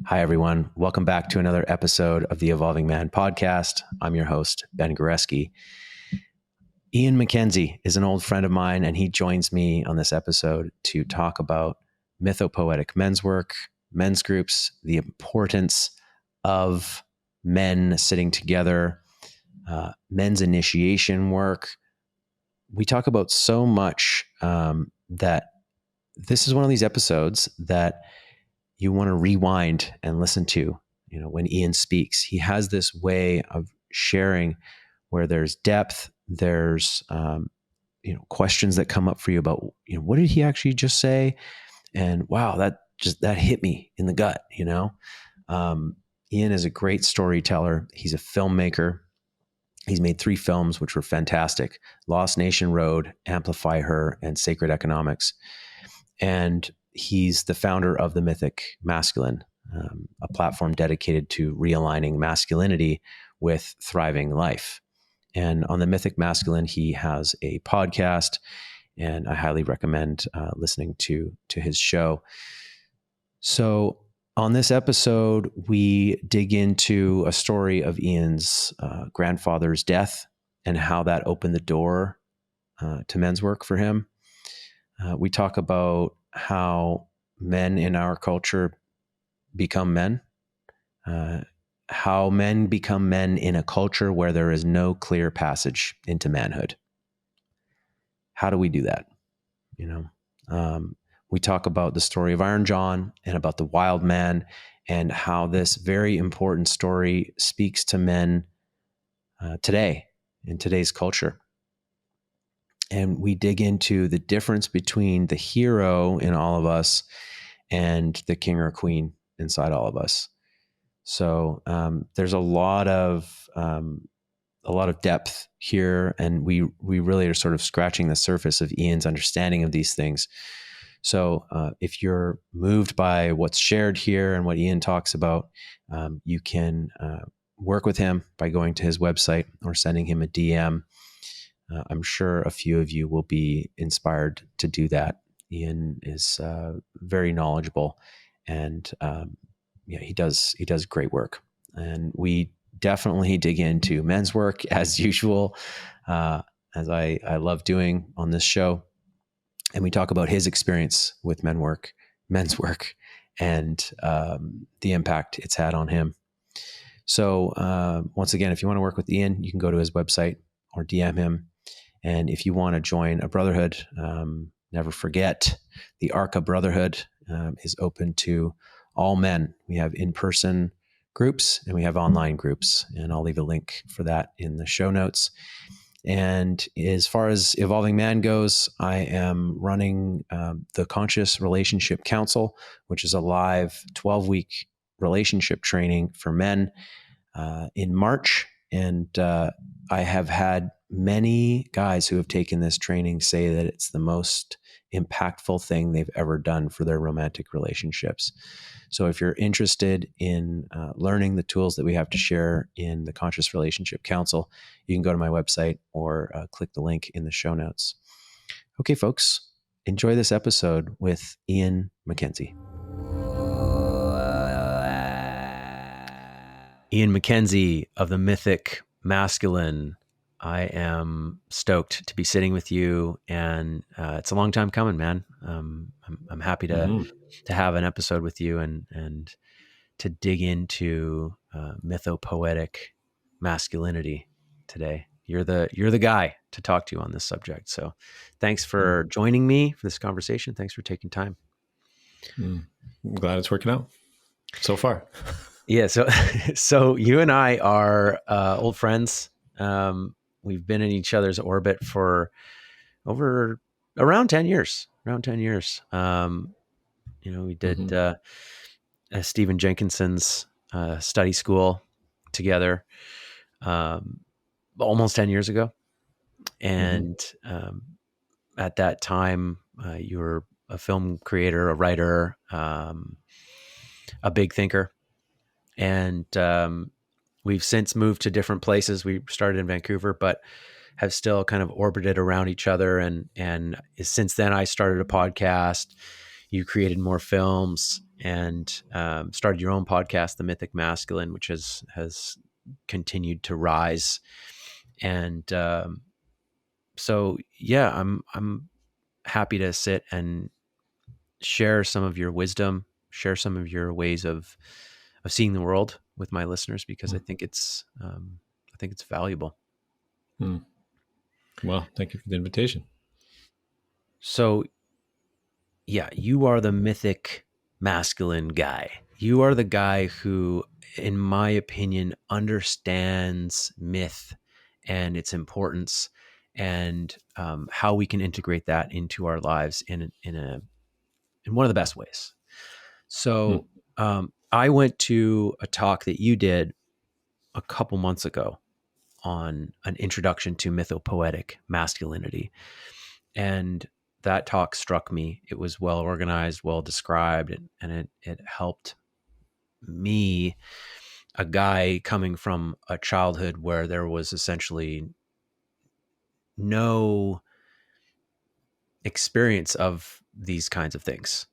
Hi, everyone. Welcome back to another episode of the Evolving Man podcast. I'm your host, Ben Goreski. Ian MacKenzie is an old friend of mine, and he joins me on this episode to talk about mythopoetic men's work, men's groups, the importance of men sitting together, men's initiation work. We talk about so much that this is one of these episodes that you want to rewind and listen to. You know, when Ian speaks, he has this way of sharing where there's depth, there's questions that come up for you about, what did he actually just say? And wow, that hit me in the gut. Ian is a great storyteller. He's a filmmaker. He's made 3 films, which were fantastic: Lost Nation Road, Amplify Her, and Sacred Economics. And he's the founder of the Mythic Masculine, a platform dedicated to realigning masculinity with thriving life. And on the Mythic Masculine, he has a podcast, and I highly recommend listening to his show. So on this episode, we dig into a story of Ian's grandfather's death and how that opened the door to men's work for him. We talk about how men in our culture become men, how men become men in a culture where there is no clear passage into manhood. How do we do that? We talk about the story of Iron John and about the wild man and how this very important story speaks to men today, in today's culture. And we dig into the difference between the hero in all of us and the king or queen inside all of us. So there's a lot of depth here, and we really are sort of scratching the surface of Ian's understanding of these things. So if you're moved by what's shared here and what Ian talks about, you can work with him by going to his website or sending him a DM. I'm sure a few of you will be inspired to do that. Ian is very knowledgeable, and he does great work. And we definitely dig into men's work as usual, as I love doing on this show. And we talk about his experience with men's work, and the impact it's had on him. So once again, if you want to work with Ian, you can go to his website or DM him. And if you want to join a brotherhood, never forget the Arca Brotherhood is open to all men. We have in-person groups and we have online groups, and I'll leave a link for that in the show notes. And as far as Evolving Man goes, I am running the Conscious Relationship Council, which is a live 12-week relationship training for men in March. And I have had many guys who have taken this training say that it's the most impactful thing they've ever done for their romantic relationships. So if you're interested in learning the tools that we have to share in the Conscious Relationship Council, you can go to my website or click the link in the show notes. Okay, folks, enjoy this episode with Ian MacKenzie. Ian MacKenzie of the Mythic Masculine. I am stoked to be sitting with you, and it's a long time coming, man. I'm happy to have an episode with you and to dig into mythopoetic masculinity today. You're the guy to talk to on this subject. So thanks for joining me for this conversation. Thanks for taking time. I'm glad it's working out so far. Yeah. So you and I are old friends. We've been in each other's orbit for around 10 years. We did Stephen Jenkinson's study school together almost 10 years ago. And at that time, you were a film creator, a writer, a big thinker. And we've since moved to different places. We started in Vancouver, but have still kind of orbited around each other. And since then, I started a podcast. You created more films, and started your own podcast, The Mythic Masculine, which has continued to rise. And so, yeah, I'm happy to sit and share some of your wisdom, share some of your ways of seeing the world with my listeners, because I think it's valuable. Well, thank you for the invitation. So, yeah, you are the mythic masculine guy. You are the guy who, in my opinion, understands myth and its importance, and how we can integrate that into our lives in one of the best ways. So, I went to a talk that you did a couple months ago on an introduction to mythopoetic masculinity. And that talk struck me. It was well organized, well described, and it helped me, a guy coming from a childhood where there was essentially no experience of these kinds of things.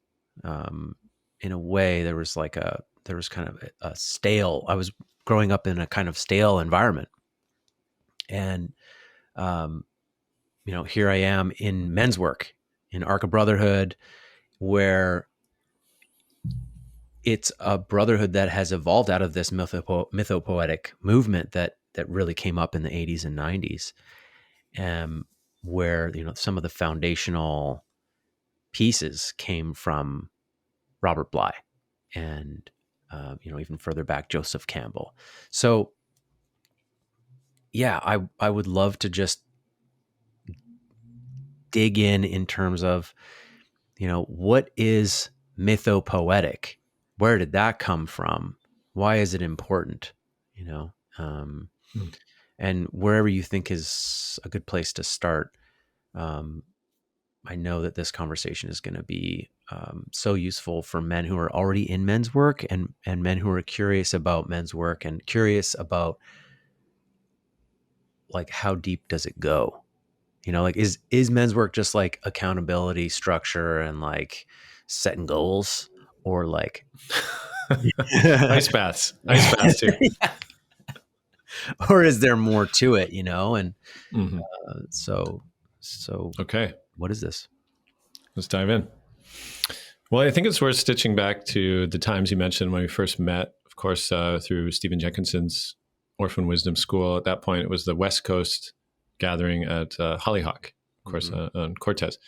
In a way, there was kind of a stale. I was growing up in a kind of stale environment, and here I am in men's work, in Arc of Brotherhood, where it's a brotherhood that has evolved out of this mythopoetic movement that really came up in the 80s and 90s, where some of the foundational pieces came from Robert Bly, and even further back, Joseph Campbell. So yeah, I would love to just dig in terms of what is mythopoetic? Where did that come from? Why is it important? And wherever you think is a good place to start. I know that this conversation is going to be so useful for men who are already in men's work, and men who are curious about men's work and curious about, like, how deep does it go? Like, is men's work just like accountability, structure, and like setting goals, or like ice baths too. Yeah. Or is there more to it? And so Okay, what is this? let's dive in. Well, I think it's worth stitching back to the times you mentioned when we first met, of course, through Stephen Jenkinson's Orphan Wisdom School. At that point, it was the West Coast gathering at Hollyhock, of course, on Cortez.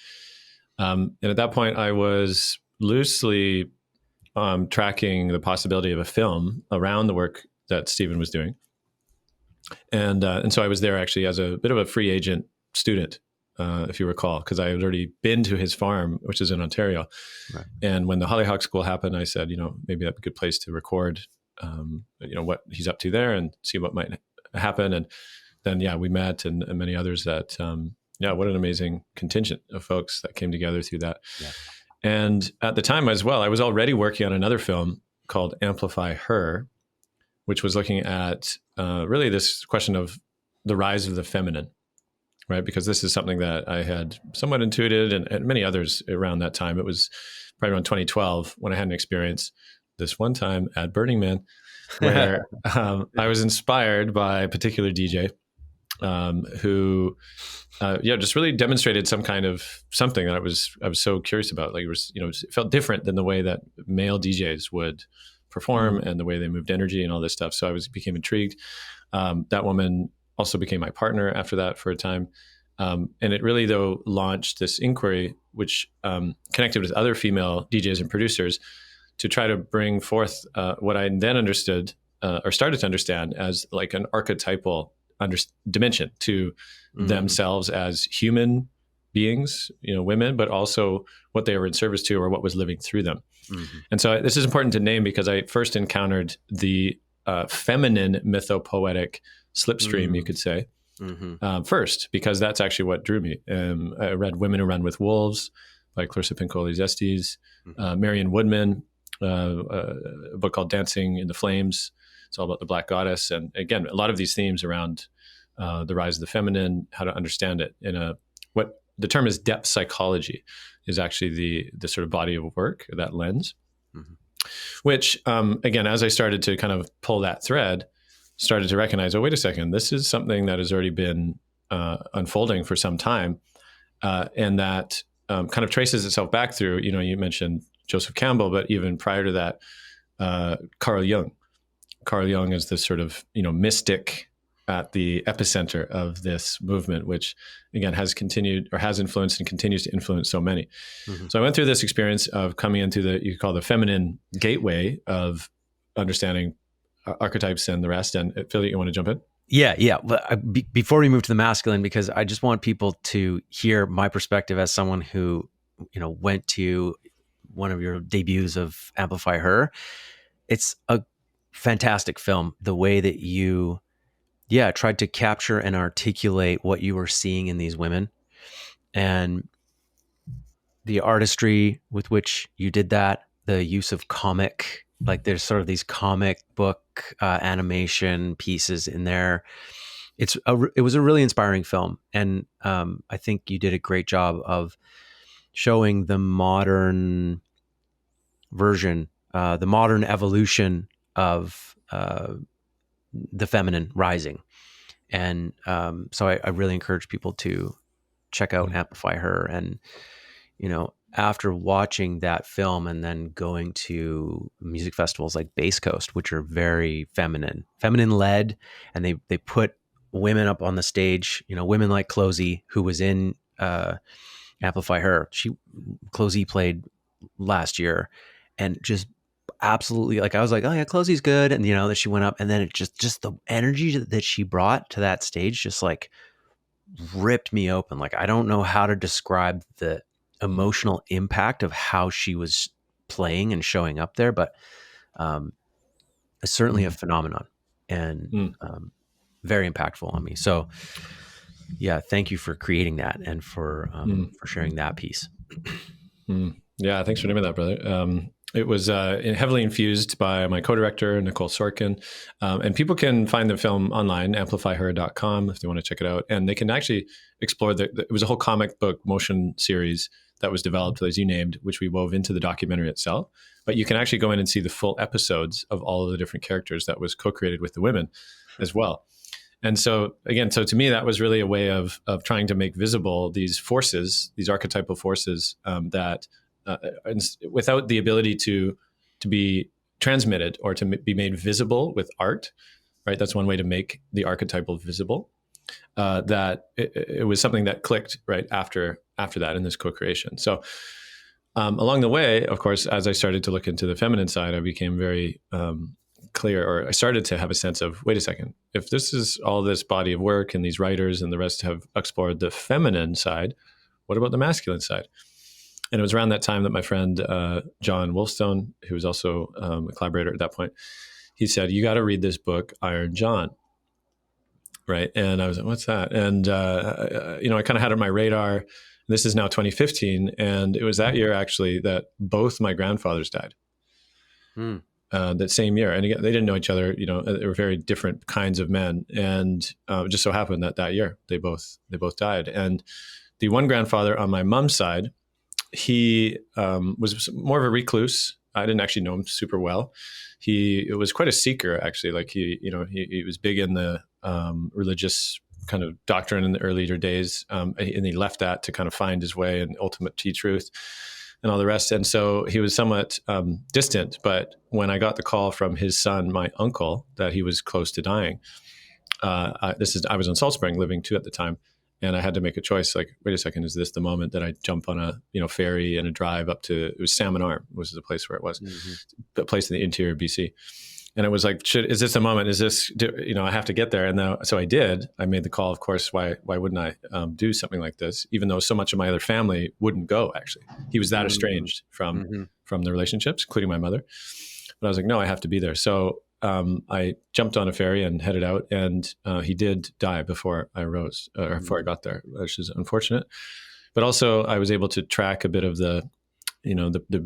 And at that point, I was loosely tracking the possibility of a film around the work that Stephen was doing. And so I was there actually as a bit of a free agent student, if you recall, because I had already been to his farm, which is in Ontario. Right. And when the Hollyhock School happened, I said, maybe that'd be a good place to record, what he's up to there and see what might happen. And then, we met, and many others that, what an amazing contingent of folks that came together through that. Yeah. And at the time as well, I was already working on another film called Amplify Her, which was looking at really this question of the rise of the feminine, right? Because this is something that I had somewhat intuited, and many others around that time. It was probably around 2012 when I had an experience this one time at Burning Man, where I was inspired by a particular DJ who just really demonstrated some kind of something that I was so curious about. Like, it was, it felt different than the way that male DJs would perform and the way they moved energy and all this stuff. So I became intrigued. That woman also became my partner after that for a time. And it really, though, launched this inquiry, which connected with other female DJs and producers to try to bring forth what I then understood or started to understand as like an archetypal dimension to themselves as human beings, women, but also what they were in service to or what was living through them. And so this is important to name because I first encountered the feminine mythopoetic slipstream, you could say, first, because that's actually what drew me. I read Women Who Run with Wolves by Clarissa Pinkola Estes, Marion Woodman, a book called Dancing in the Flames. It's all about the Black Goddess. And again, a lot of these themes around the rise of the feminine, how to understand it in what the term is depth psychology, is actually the sort of body of work, that lens. which, again, as I started to kind of pull that thread, started to recognize, oh, wait a second, this is something that has already been unfolding for some time, and that kind of traces itself back through, you mentioned Joseph Campbell, but even prior to that, Carl Jung. Carl Jung is this sort of, mystic at the epicenter of this movement, which again has continued or has influenced and continues to influence so many. Mm-hmm. So I went through this experience of coming into you could call the feminine gateway of understanding archetypes and the rest. And Phil, you want to jump in? Yeah. Before we move to the masculine, because I just want people to hear my perspective as someone who, went to one of your debuts of Amplify Her. It's a fantastic film. The way that you, tried to capture and articulate what you were seeing in these women, and the artistry with which you did that, the use of comic, like there's sort of these comic book animation pieces in there. It was a really inspiring film. And I think you did a great job of showing the modern version, the modern evolution of the feminine rising. And so I really encourage people to check out Amplify Her. And, after watching that film and then going to music festivals like Bass Coast, which are very feminine led, and they put women up on the stage, women like Closey, who was in Amplify Her. Closey played last year, and just absolutely, like, I was like, oh yeah, Closey's good. And, that she went up, and then it just the energy that she brought to that stage just like ripped me open. Like, I don't know how to describe the emotional impact of how she was playing and showing up there, but it's certainly a phenomenon, and very impactful on me. So yeah, thank you for creating that and for sharing that piece. Yeah, thanks for naming that, brother. It was heavily infused by my co-director, Nicole Sorkin. And people can find the film online, amplifyher.com, if they want to check it out. And they can actually explore it was a whole comic book motion series that was developed, as you named, which we wove into the documentary itself. But you can actually go in and see the full episodes of all of the different characters that was co-created with the women as well. And so, again, to me, that was really a way of trying to make visible these forces, these archetypal forces that without the ability to be transmitted or to be made visible with art, right? That's one way to make the archetypal visible. That it was something that clicked right after that in this co-creation. So along the way, of course, as I started to look into the feminine side, I became very clear, or I started to have a sense of, wait a second, if this is all this body of work and these writers and the rest have explored the feminine side, what about the masculine side? And it was around that time that my friend John Wolfstone, who was also a collaborator at that point, he said, you got to read this book, Iron John. Right. And I was like, what's that? And, I kind of had it on my radar. This is now 2015. And it was that year, actually, that both my grandfathers died. That same year. And again, they didn't know each other. They were very different kinds of men. And it just so happened that year, they both died. And the one grandfather on my mom's side, he was more of a recluse. I didn't actually know him super well. He was quite a seeker, actually. Like he was big in the religious kind of doctrine in the earlier days, and he left that to kind of find his way and ultimate truth and all the rest. And so he was somewhat distant. But when I got the call from his son, my uncle, that he was close to dying, I was in Salt Spring, living too at the time. And I had to make a choice. Like, wait a second, is this the moment that I jump on a ferry and a drive up to, it was Salmon Arm was the place where it was, a place in the interior of BC. And it was like, is this the moment? Is this, I have to get there. And so I did. I made the call, of course. Why wouldn't I do something like this? Even though so much of my other family wouldn't go, actually. He was that estranged from the relationships, including my mother. But I was like, no, I have to be there. So I jumped on a ferry and headed out, and he did die before I arose, or before I got there, which is unfortunate. But also, I was able to track a bit of the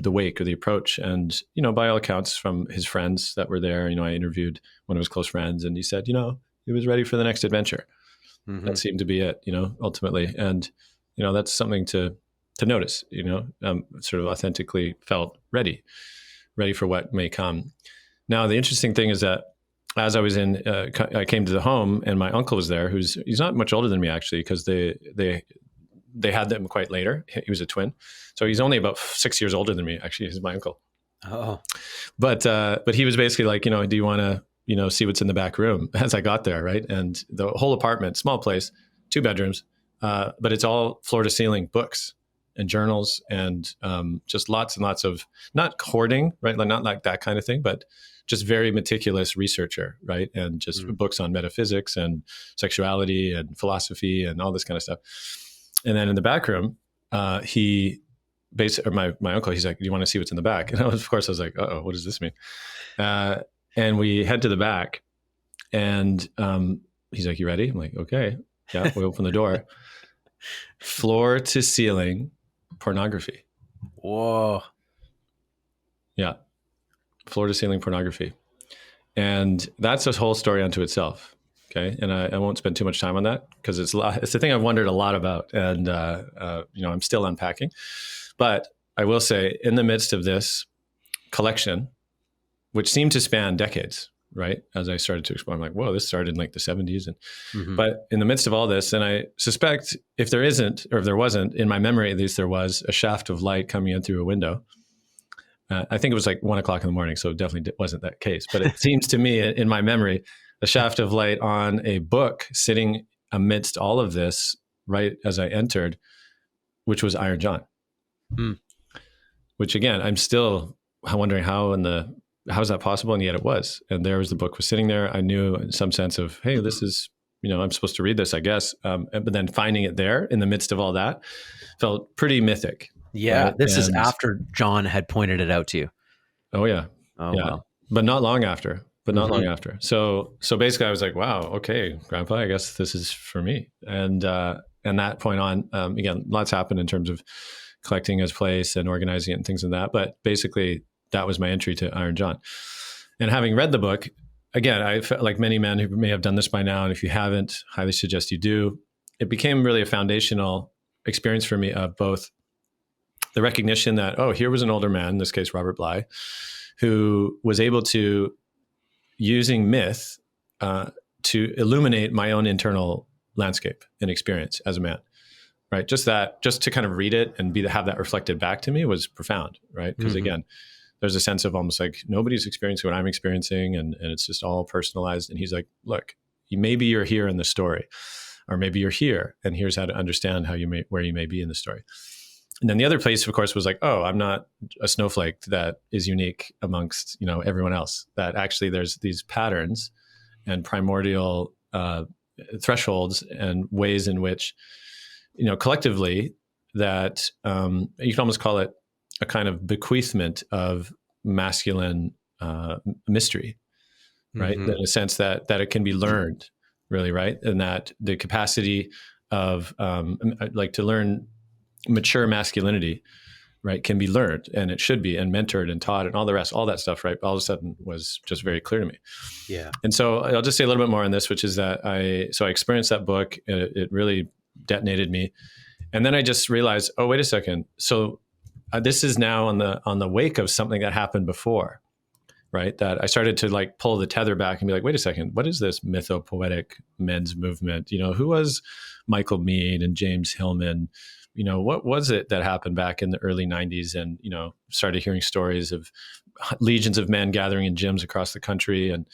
wake or the approach, and by all accounts from his friends that were there, I interviewed one of his close friends, and he said, he was ready for the next adventure. That seemed to be it, ultimately, and that's something to notice. Sort of authentically felt ready. ready for what may come. Now, the interesting thing is that as I was I came to the home, and my uncle was there. He's not much older than me, actually, because they had them quite later. He was a twin, so he's only about 6 years older than me. Actually, he's my uncle. Oh, but he was basically like, do you want to see what's in the back room as I got there, right? And the whole apartment, small place, 2 bedrooms, but it's all floor to ceiling books and journals, and just lots and lots of, not hoarding, right? Like not like that kind of thing, but just very meticulous researcher, right? And just books on metaphysics and sexuality and philosophy and all this kind of stuff. And then in the back room, my uncle, he's like, do you want to see what's in the back? And of course I was like, uh-oh, what does this mean? And we head to the back, and he's like, you ready? I'm like, okay. Yeah, we open the door. Floor to ceiling pornography. whoa. Yeah. Floor to ceiling pornography. And that's a whole story unto itself. Okay. And I won't spend too much time on that, because it's the thing I've wondered a lot about. And, I'm still unpacking. But I will say, in the midst of this collection, which seemed to span decades, right? As I started to explore, I'm like, whoa, this started in like the 70s. But in the midst of all this, and I suspect if there wasn't, in my memory, at least there was a shaft of light coming in through a window. I think it was like 1 o'clock in the morning, so it definitely wasn't that case. But it seems to me, in my memory, a shaft of light on a book sitting amidst all of this, right as I entered, which was Iron John. Which again, I'm still wondering how is that possible? And yet it was. And there was, the book was sitting there. I knew in some sense of, hey, this is, I'm supposed to read this, I guess. But then finding it there in the midst of all that felt pretty mythic. Yeah. Right? This is after John had pointed it out to you. Oh yeah. Oh, yeah. wow. But not long after. Long after. So basically I was like, wow, okay, Grandpa, I guess this is for me. And that point on, again, lots happened in terms of collecting his place and organizing it and things like that. But basically that was my entry to Iron John. And having read the book, again, I felt like many men who may have done this by now, and if you haven't, highly suggest you do. It became really a foundational experience for me of both the recognition that, oh, here was an older man, in this case, Robert Bly, who was able to, using myth, to illuminate my own internal landscape and experience as a man, right? Just to kind of read it and have that reflected back to me was profound, right? Because again, there's a sense of almost like nobody's experiencing what I'm experiencing, and it's just all personalized. And he's like, look, maybe you're here in the story, or maybe you're here, and here's how to understand where you may be in the story. And then the other place, of course, was like, oh, I'm not a snowflake that is unique amongst, everyone else. That actually there's these patterns and primordial thresholds and ways in which, collectively, that you can almost call it a kind of bequeathment of masculine mystery, right? In a sense that it can be learned, really, right? And that the capacity of to learn mature masculinity, right, can be learned, and it should be, and mentored and taught and all the rest, all that stuff, right, all of a sudden was just very clear to me. Yeah. And so I'll just say a little bit more on this, which is that I experienced that book. It really detonated me. And then I just realized, oh, wait a second. So this is now on the wake of something that happened before, right? That I started to pull the tether back and be like, wait a second, what is this mythopoetic men's movement? Who was Michael Meade and James Hillman? What was it that happened back in the early 90s? And, started hearing stories of legions of men gathering in gyms across the country and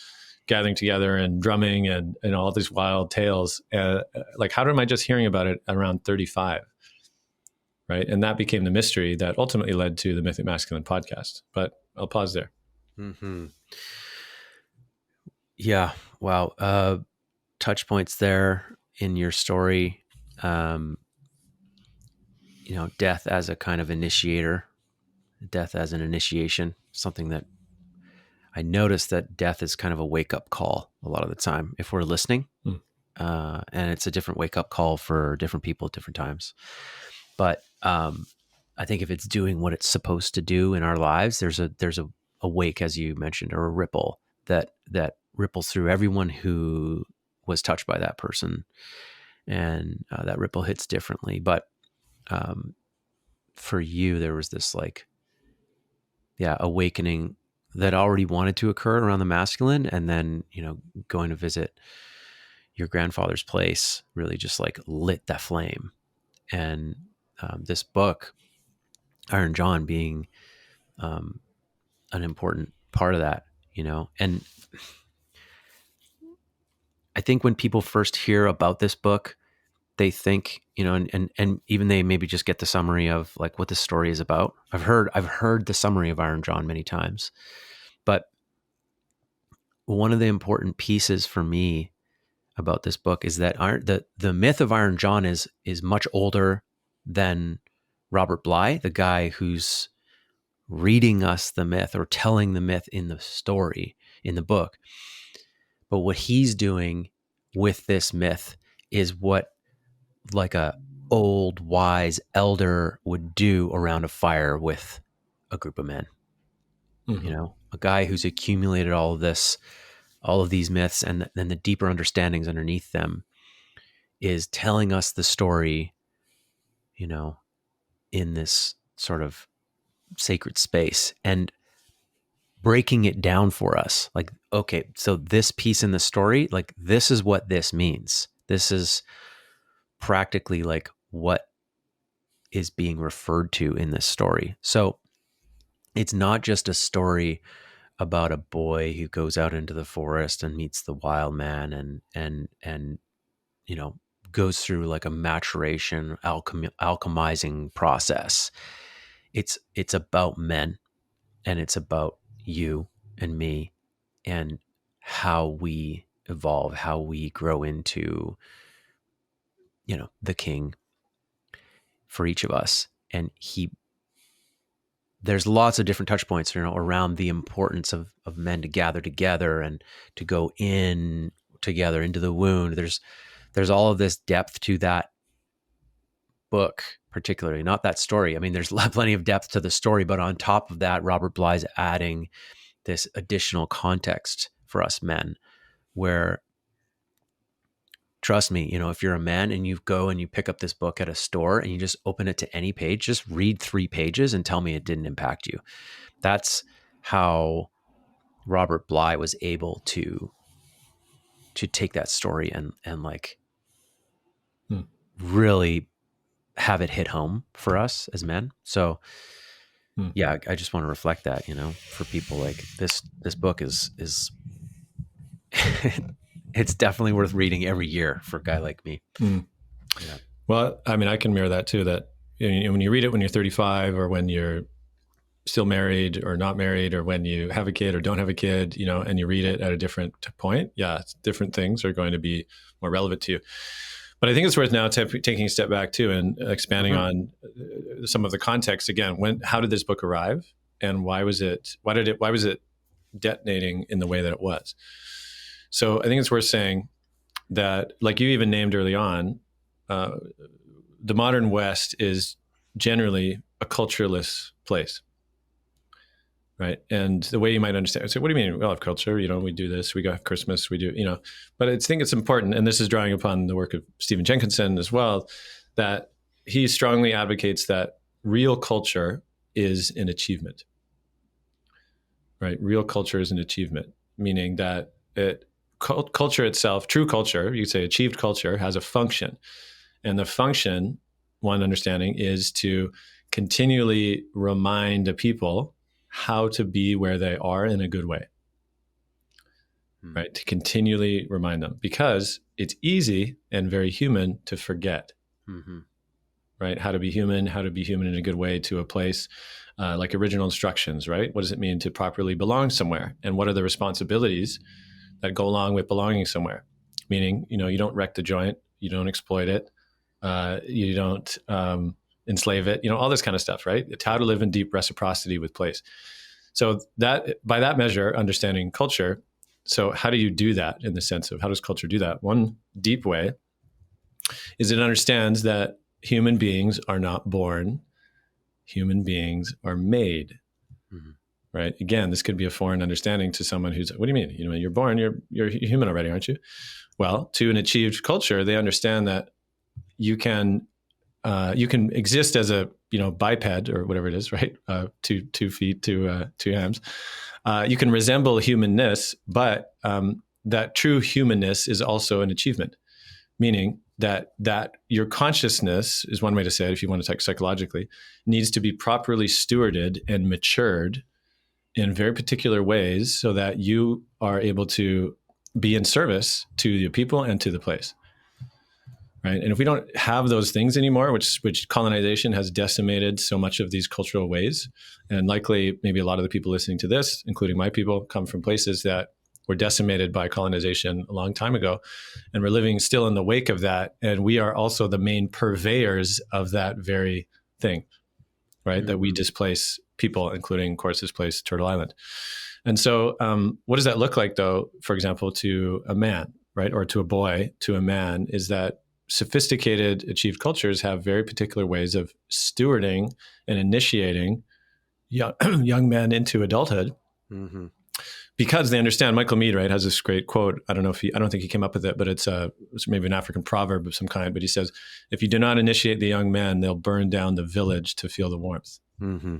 gathering together and drumming and all these wild tales. How am I just hearing about it around 35? Right. And that became the mystery that ultimately led to the Mythic Masculine podcast. But I'll pause there. Yeah. Wow. Touch points there in your story. Death as a kind of initiator, death as an initiation, something that I noticed that death is kind of a wake-up call a lot of the time if we're listening. And it's a different wake-up call for different people at different times. But I think if it's doing what it's supposed to do in our lives, there's a wake, as you mentioned, or a ripple that ripples through everyone who was touched by that person. And that ripple hits differently. But for you, there was this awakening that already wanted to occur around the masculine, and then, going to visit your grandfather's place really just like lit that flame. And this book, Iron John, being um, an important part of that, and I think when people first hear about this book, they think, and even they maybe just get the summary of like what the story is about. I've heard the summary of Iron John many times, but one of the important pieces for me about this book is that the myth of Iron John is much older than Robert Bly, the guy who's reading us the myth or telling the myth in the story in the book. But what he's doing with this myth is what like a old wise elder would do around a fire with a group of men. Mm-hmm. A guy who's accumulated all of these myths and then the deeper understandings underneath them is telling us the story, in this sort of sacred space and breaking it down for us. Like, okay, so this piece in the story, like this is what this means. This is practically like what is being referred to in this story. So it's not just a story about a boy who goes out into the forest and meets the wild man and goes through like a maturation alchemizing process. It's about men, and it's about you and me, and how we evolve, how we grow into the king for each of us. And there's lots of different touch points, around the importance of men to gather together and to go in together into the wound. There's all of this depth to that book, particularly not that story. I mean, there's plenty of depth to the story, but on top of that, Robert Bly's adding this additional context for us men, where, trust me, if you're a man and you go and you pick up this book at a store and you just open it to any page, just read 3 pages and tell me it didn't impact you. That's how Robert Bly was able to take that story and like really have it hit home for us as men. So yeah, I just want to reflect that, for people, like this book is it's definitely worth reading every year for a guy like me. Yeah. Well, I mean, I can mirror that too, that when you read it when you're 35 or when you're still married or not married, or when you have a kid or don't have a kid, and you read it at a different point, different things are going to be more relevant to you. But I think it's worth now taking a step back too and expanding on some of the context again. How did this book arrive, and why was it detonating in the way that it was? So I think it's worth saying that, like you even named early on, the modern West is generally a cultureless place, right? And the way you might understand, so what do you mean? We all have culture, we do this, we got Christmas, we do, but I think it's important, and this is drawing upon the work of Stephen Jenkinson as well, that he strongly advocates that real culture is an achievement, right? Real culture is an achievement, meaning that culture itself, true culture, you could say achieved culture, has a function. And the function, one understanding, is to continually remind a people how to be where they are in a good way, right? To continually remind them, because it's easy and very human to forget, right? How to be human in a good way to a place, like original instructions, right? What does it mean to properly belong somewhere? And what are the responsibilities that go along with belonging somewhere? Meaning, you don't wreck the joint, you don't exploit it, you don't enslave it, all this kind of stuff, right? It's how to live in deep reciprocity with place. So that, by that measure, understanding culture. So how do you do that in the sense of how does culture do that? One deep way is it understands that human beings are not born, human beings are made. Right? Again, this could be a foreign understanding to someone who's, what do you mean? You're born, you're human already, aren't you? Well, to an achieved culture, they understand that you can exist as a biped or whatever it is, right? 2 feet, two hands. You can resemble humanness, but that true humanness is also an achievement, meaning that your consciousness is one way to say it, if you want to talk psychologically, needs to be properly stewarded and matured in very particular ways so that you are able to be in service to the people and to the place. Right. And if we don't have those things anymore, which colonization has decimated so much of these cultural ways, and likely maybe a lot of the people listening to this, including my people, come from places that were decimated by colonization a long time ago. And we're living still in the wake of that. And we are also the main purveyors of that very thing, right? Mm-hmm. That we displace people, including, of course, displace Turtle Island. And so what does that look like, though, for example, to a man, right? Or to a boy, to a man, is that sophisticated, achieved cultures have very particular ways of stewarding and initiating young men into adulthood, mm-hmm. because they understand. Michael Meade, right, has this great quote. I don't think he came up with it, but it's maybe an African proverb of some kind. But he says, "If you do not initiate the young men, they'll burn down the village to feel the warmth." Mm-hmm.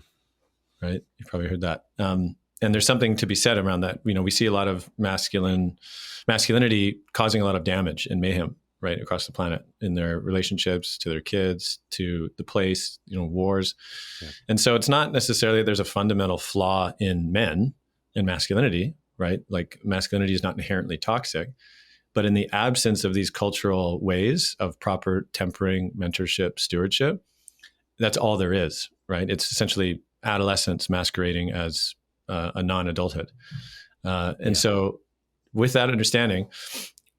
Right? You've probably heard that. And there's something to be said around that. We see a lot of masculinity causing a lot of damage and mayhem, right, across the planet, in their relationships, to their kids, to the place, wars. Yeah. And so it's not necessarily that there's a fundamental flaw in men and masculinity, right? Like masculinity is not inherently toxic, but in the absence of these cultural ways of proper tempering, mentorship, stewardship, that's all there is, right? It's essentially adolescence masquerading as a non-adulthood. And so with that understanding,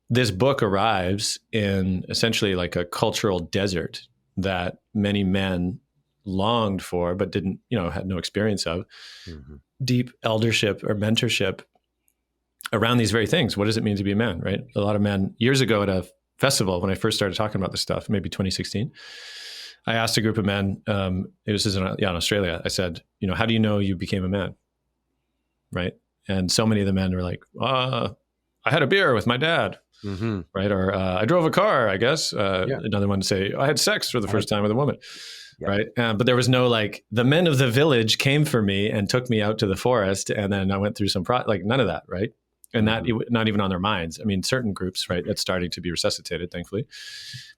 this book arrives in essentially like a cultural desert that many men longed for, but didn't, had no experience of. Mm-hmm. Deep eldership or mentorship around these very things. What does it mean to be a man, right? A lot of men, years ago at a festival, when I first started talking about this stuff, maybe 2016, I asked a group of men, it was in Australia. I said, how do you know you became a man? Right. And so many of the men were like, I had a beer with my dad. Mm-hmm. Right. Or I drove a car, I guess. Another one to say, I had sex for the first time with a woman. Yeah. Right. But there was no the men of the village came for me and took me out to the forest. And then I went through some none of that. Right. And mm-hmm. that not even on their minds. I mean, certain groups, right, that's starting to be resuscitated, thankfully.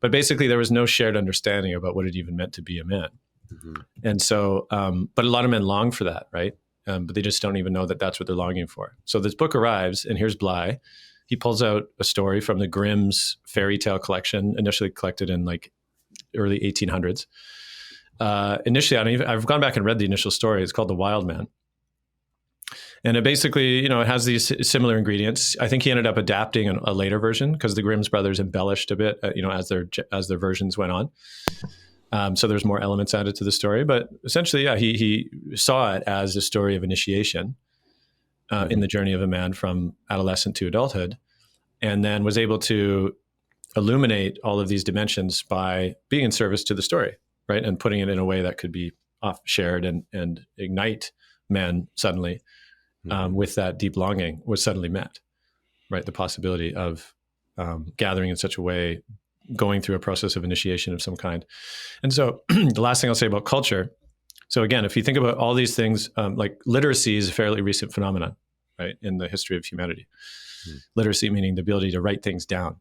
But basically, there was no shared understanding about what it even meant to be a man. Mm-hmm. And so, but a lot of men long for that, right? But they just don't even know that that's what they're longing for. So this book arrives, and here's Bly. He pulls out a story from the Grimm's fairy tale collection, initially collected in early 1800s. Initially, I've gone back and read the initial story. It's called The Wild Man. And it basically, it has these similar ingredients. I think he ended up adapting a later version because the Grimm's brothers embellished a bit, as their versions went on. So there's more elements added to the story. But essentially, he saw it as a story of initiation in the journey of a man from adolescent to adulthood, and then was able to illuminate all of these dimensions by being in service to the story, right? And putting it in a way that could be shared and ignite men suddenly. With that deep longing was suddenly met, right? The possibility of gathering in such a way, going through a process of initiation of some kind. And so the last thing I'll say about culture. So again, if you think about all these things, literacy is a fairly recent phenomenon, right? In the history of humanity. Literacy meaning the ability to write things down.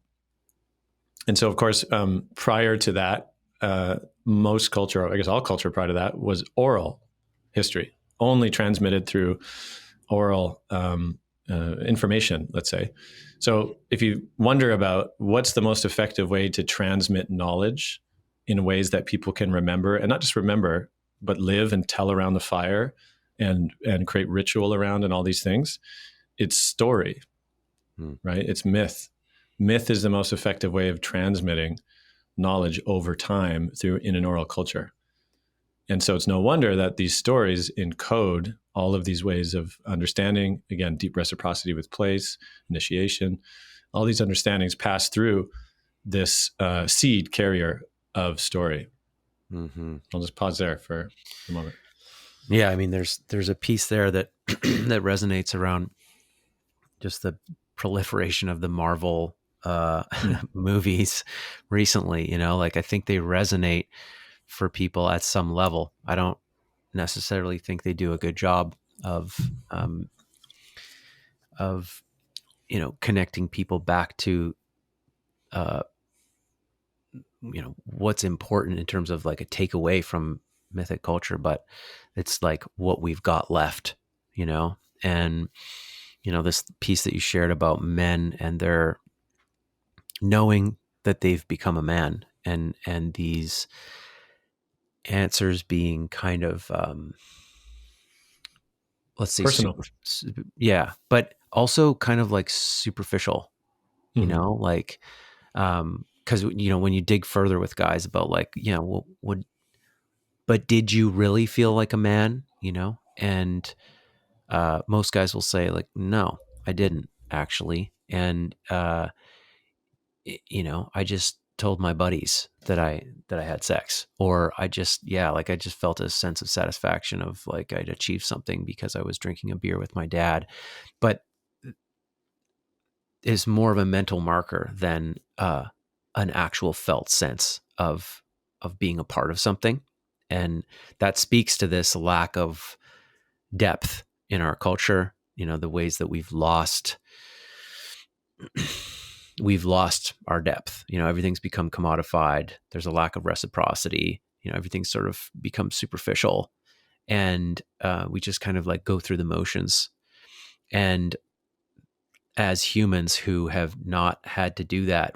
And so of course, prior to that, most culture, I guess all culture prior to that, was oral history, only transmitted through oral information, let's say. So if you wonder about what's the most effective way to transmit knowledge in ways that people can remember, and not just remember, but live and tell around the fire and create ritual around and all these things, it's story, right? It's myth. Myth is the most effective way of transmitting knowledge over time in an oral culture. And so it's no wonder that these stories encode all of these ways of understanding, again, deep reciprocity with place, initiation, all these understandings pass through this seed carrier of story. Mm-hmm. I'll just pause there for a moment. Yeah, I mean, there's a piece there that that resonates around just the proliferation of the Marvel movies recently. I think they resonate for people at some level. I don't necessarily think they do a good job of connecting people back to uh, what's important in terms of like a takeaway from mythic culture, but it's like what we've got left, and this piece that you shared about men and their knowing that they've become a man, and these answers being kind of let's say Personal. yeah, but also kind of like superficial, Mm-hmm. like because when you dig further with guys about like but did you really feel like a man, and most guys will say like, no, I didn't actually, and I just told my buddies that I had sex, or I just felt a sense of satisfaction of like I'd achieved something because I was drinking a beer with my dad, but is more of a mental marker than an actual felt sense of being a part of something. And that speaks to this lack of depth in our culture, the ways that we've lost our depth. Everything's become commodified. There's a lack of reciprocity. Everything's sort of become superficial, and we just kind of like go through the motions. And as humans who have not had to do that,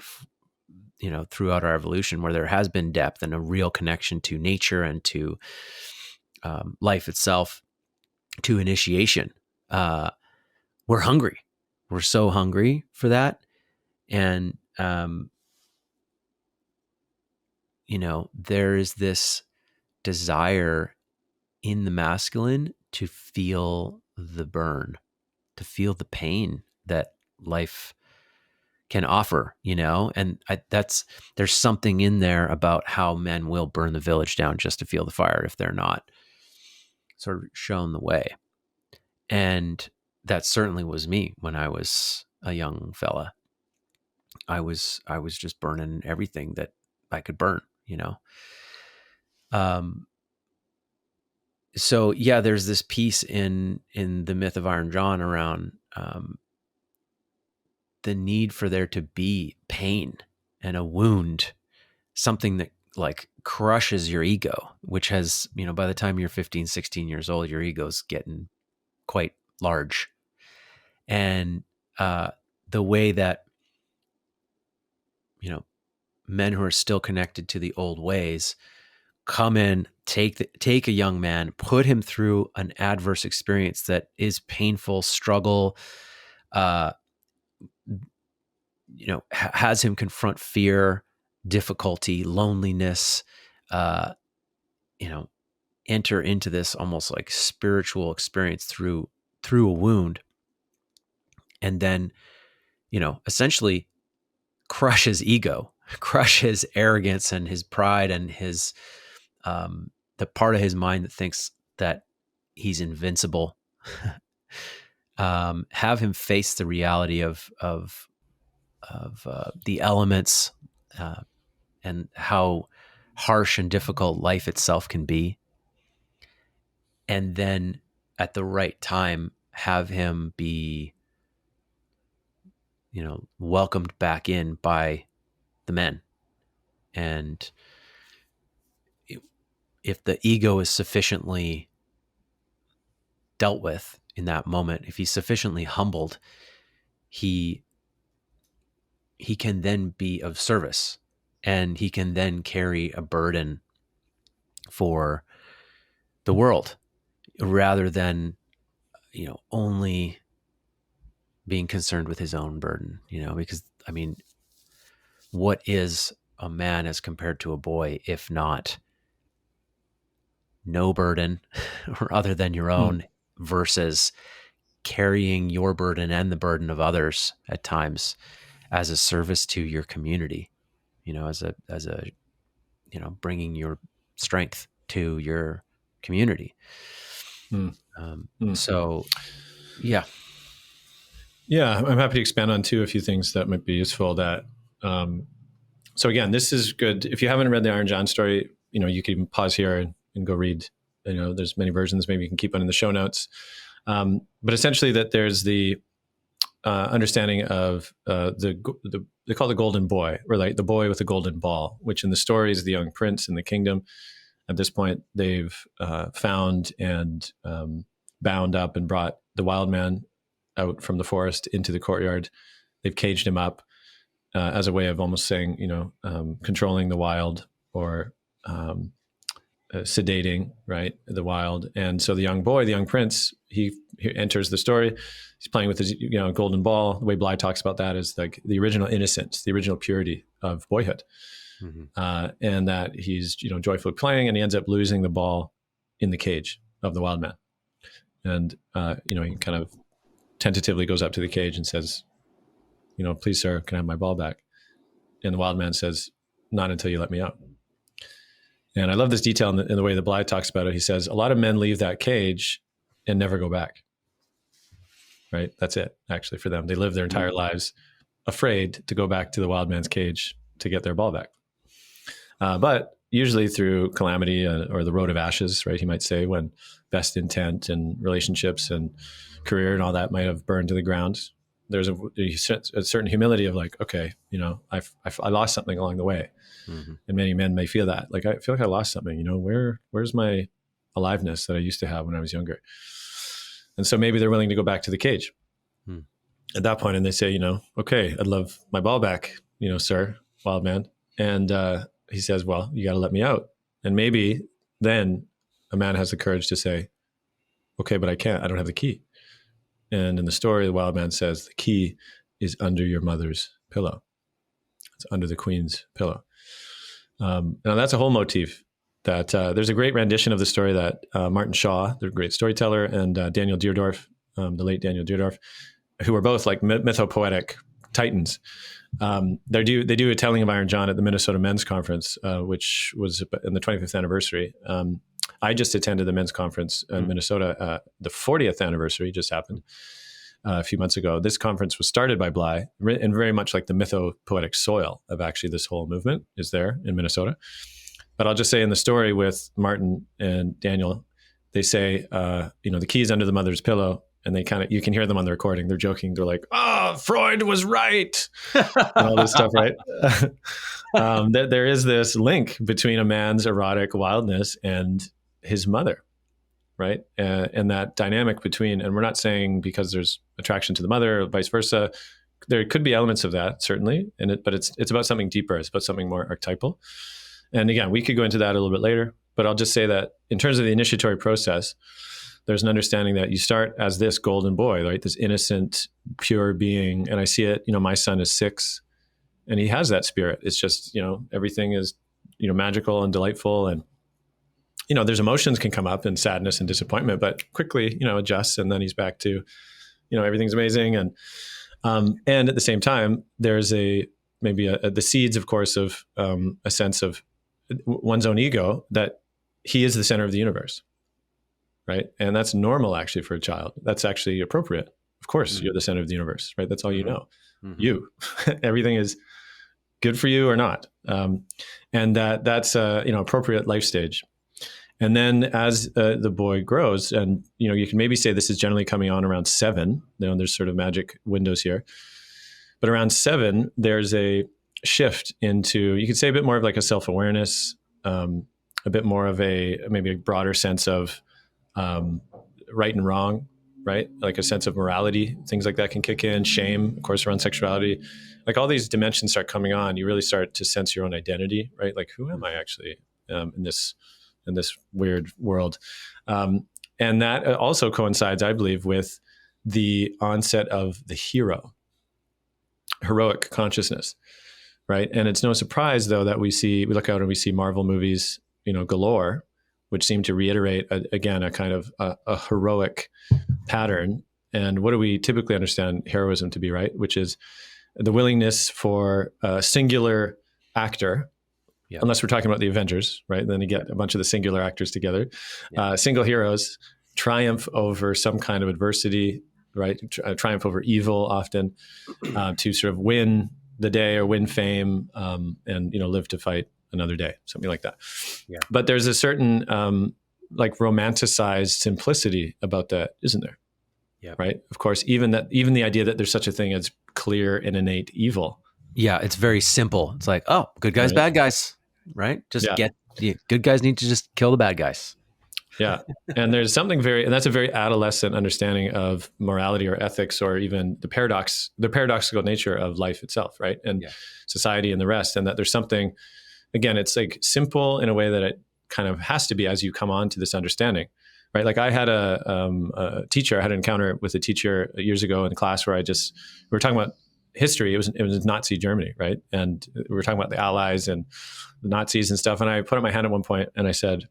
throughout our evolution, where there has been depth and a real connection to nature and to life itself, to initiation, we're hungry. We're so hungry for that. And, there is this desire in the masculine to feel the burn, to feel the pain that life can offer, and there's something in there about how men will burn the village down just to feel the fire if they're not sort of shown the way. And that certainly was me when I was a young fella. I was just burning everything that I could burn, So yeah, there's this piece in the myth of Iron John around the need for there to be pain and a wound, something that like crushes your ego, which has, by the time you're 15, 16 years old, your ego's getting quite large. And the way that, men who are still connected to the old ways come in, take a young man, put him through an adverse experience that is painful, struggle, has him confront fear, difficulty, loneliness, enter into this almost like spiritual experience through a wound, and then, essentially crush his ego, crush his arrogance and his pride and his the part of his mind that thinks that he's invincible. Have him face the reality of the elements and how harsh and difficult life itself can be, and then at the right time have him be welcomed back in by the men. And if the ego is sufficiently dealt with in that moment, if he's sufficiently humbled, he can then be of service, and he can then carry a burden for the world rather than only being concerned with his own burden, because I mean, what is a man as compared to a boy if not no burden or other than your own, versus carrying your burden and the burden of others at times as a service to your community, as a bringing your strength to your community. So yeah. I'm happy to expand on too a few things that might be useful. That so again, this is good if you haven't read the Iron John story. you can pause here and go read. There's many versions. Maybe you can keep one in the show notes. But essentially, that there's the understanding of they call it the golden boy, or like the boy with the golden ball, which in the story is the young prince in the kingdom. At this point, they've found and bound up and brought the wild man out from the forest into the courtyard. They've caged him up as a way of almost saying, controlling the wild, or sedating, right, the wild. And so the young boy, the young prince, he enters the story. He's playing with his golden ball. The way Bly talks about that is like the original innocence, the original purity of boyhood. And that he's joyfully playing, and he ends up losing the ball in the cage of the wild man. And he kind of tentatively goes up to the cage and says, please, sir, can I have my ball back? And the wild man says, not until you let me out. And I love this detail in the way that Bly talks about it. He says, a lot of men leave that cage and never go back. Right? That's it, actually, for them. They live their entire lives afraid to go back to the wild man's cage to get their ball back. But usually through calamity or the road of ashes, right, he might say, when best intent and relationships and career and all that might have burned to the ground, there's a certain humility of like, okay, I lost something along the way. And many men may feel that. Like, I feel like I lost something, where's my aliveness that I used to have when I was younger? And so maybe they're willing to go back to the cage at that point, and they say, okay, I'd love my ball back, sir, wild man. And he says, well, you got to let me out. And maybe then a man has the courage to say, okay, but I can't. I don't have the key. And in the story, the wild man says, the key is under your mother's pillow. It's under the queen's pillow. Now that's a whole motif that there's a great rendition of the story that Martin Shaw, the great storyteller, and Daniel Deardorff, the late Daniel Deardorff, who are both like mythopoetic titans. They do a telling of Iron John at the Minnesota Men's Conference, which was in the 25th anniversary. I just attended the men's conference in Minnesota. The 40th anniversary just happened a few months ago. This conference was started by Bly, and very much like the mythopoetic soil of actually this whole movement is there in Minnesota. But I'll just say in the story with Martin and Daniel, they say, the key is under the mother's pillow. And they you can hear them on the recording. They're joking. They're like, oh, Freud was right. And all this stuff, right? There is this link between a man's erotic wildness and his mother, right? And that dynamic between, and we're not saying because there's attraction to the mother or vice versa. There could be elements of that, certainly. But it's about something deeper. It's about something more archetypal. And again, we could go into that a little bit later. But I'll just say that in terms of the initiatory process, there's an understanding that you start as this golden boy, right? This innocent, pure being. And I see it, my son is 6 and he has that spirit. It's just, everything is, magical and delightful. And, there's emotions can come up and sadness and disappointment, but quickly, adjusts. And then he's back to, everything's amazing. And at the same time, there's the seeds, of course, of a sense of one's own ego that he is the center of the universe. Right. And that's normal, actually, for a child. That's actually appropriate. Of course, you're the center of the universe, right? That's all you know. You. Everything is good for you or not. And that's appropriate life stage. And then as the boy grows, and, you can maybe say this is generally coming on around 7. There's sort of magic windows here. But around 7, there's a shift into, you could say, a bit more of like a self-awareness, a bit more of maybe a broader sense of right and wrong, right? Like a sense of morality, things like that can kick in. Shame, of course, around sexuality. Like all these dimensions start coming on. You really start to sense your own identity, right? Like, who am I actually in this weird world? And that also coincides, I believe, with the onset of the heroic consciousness, right? And it's no surprise, though, that we look out and we see Marvel movies, galore, which seem to reiterate, again, a kind of a heroic pattern. And what do we typically understand heroism to be, right? Which is the willingness for a singular actor, unless we're talking about the Avengers, right? Then you get a bunch of the singular actors together, single heroes, triumph over some kind of adversity, right? Triumph over evil often, to sort of win the day or win fame, and, live to fight another day, something like that. Yeah. But there's a certain like romanticized simplicity about that, isn't there? Yeah. Right. Of course, even the idea that there's such a thing as clear and innate evil. Yeah. It's very simple. It's like, oh, good guys, Right. bad guys, right? Just good guys need to just kill the bad guys. Yeah. And there's something and that's a very adolescent understanding of morality or ethics, or even the paradoxical nature of life itself, right? And society and the rest. And that there's something, again, it's like simple in a way that it kind of has to be as you come on to this understanding, right? Like I had a teacher, I had an encounter with a teacher years ago in class where we were talking about history. It was Nazi Germany, right? And we were talking about the Allies and the Nazis and stuff. And I put up my hand at one point and I said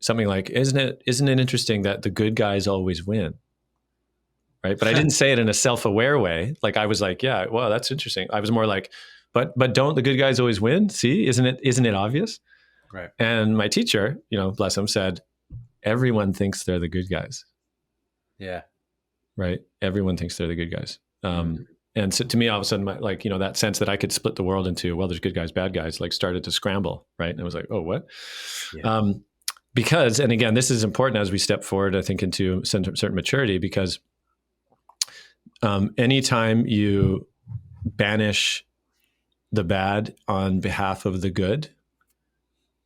something like, isn't it interesting that the good guys always win? Right. But I didn't say it in a self-aware way. Like I was like, yeah, well, that's interesting. I was more like, but don't the good guys always win? See, isn't it obvious? Right. And my teacher, bless him, said, everyone thinks they're the good guys. Yeah. Right. Everyone thinks they're the good guys. And so to me, all of a sudden, that sense that I could split the world into, well, there's good guys, bad guys, like started to scramble. Right. And I was like, oh, what? Yeah. Because, and again, this is important as we step forward, I think, into certain maturity, because anytime you banish the bad on behalf of the good,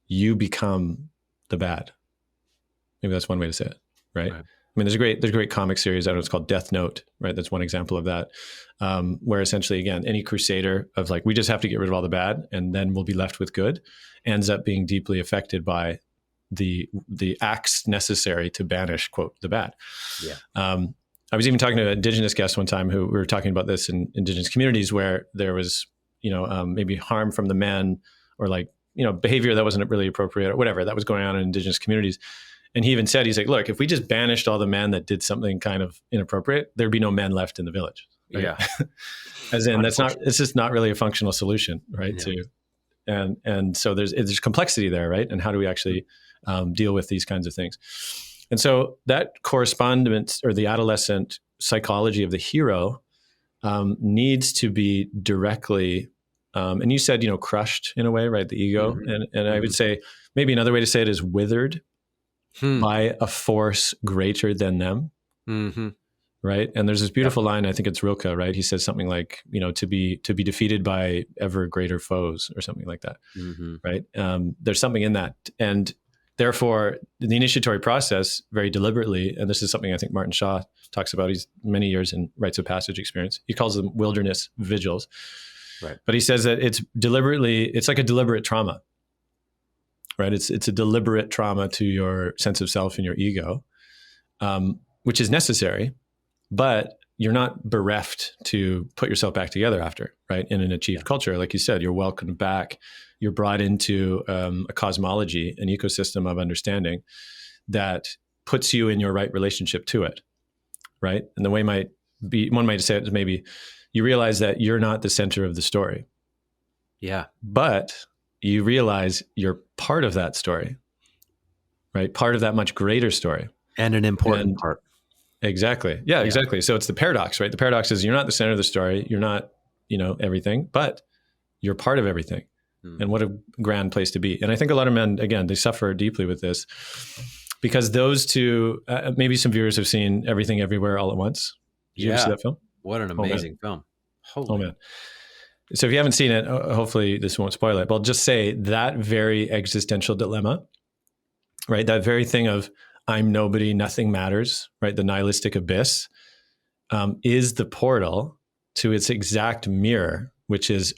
you become the bad. Maybe that's one way to say it, right? I mean, there's a great comic series. I don't know, it's called Death Note, right? That's one example of that, where essentially, again, any crusader of like, we just have to get rid of all the bad and then we'll be left with good, ends up being deeply affected by the acts necessary to banish, quote, the bad. Yeah. I was even talking to an Indigenous guest one time who we were talking about this in Indigenous communities where there was, maybe harm from the men, or like, behavior that wasn't really appropriate or whatever that was going on in Indigenous communities. And he even said, he's like, look, if we just banished all the men that did something kind of inappropriate, there'd be no men left in the village. Right? Yeah. As in, it's just not really a functional solution, right? Yeah. And so there's complexity there, right? And how do we actually deal with these kinds of things? And so that correspondence, or the adolescent psychology of the hero, needs to be directly, and you said, crushed in a way, right? The ego. Mm-hmm. And I would say maybe another way to say it is withered by a force greater than them. Mm-hmm. Right. And there's this beautiful line, I think it's Rilke, right? He says something like, to be defeated by ever greater foes, or something like that. Mm-hmm. Right. There's something in that. And therefore, the initiatory process, very deliberately, and this is something I think Martin Shaw talks about, he's many years in rites of passage experience. He calls them wilderness vigils. Right. But he says that it's like a deliberate trauma, right? It's a deliberate trauma to your sense of self and your ego, which is necessary, but you're not bereft to put yourself back together after, right? In an achieved culture, like you said, you're welcomed back. You're brought into a cosmology, an ecosystem of understanding that puts you in your right relationship to it, right? And the way one might say it is maybe you realize that you're not the center of the story. Yeah. But you realize you're part of that story, right? Part of that much greater story. And an important part. Exactly. Yeah, exactly. So it's the paradox, right? The paradox is you're not the center of the story. You're not, everything, but you're part of everything. And what a grand place to be. And I think a lot of men, again, they suffer deeply with this because those two, maybe some viewers have seen Everything Everywhere All at Once. Did you ever see that film? What an amazing film. Oh, man. So if you haven't seen it, hopefully this won't spoil it, but I'll just say that very existential dilemma, right? That very thing of I'm nobody, nothing matters, right? The nihilistic abyss is the portal to its exact mirror, which is,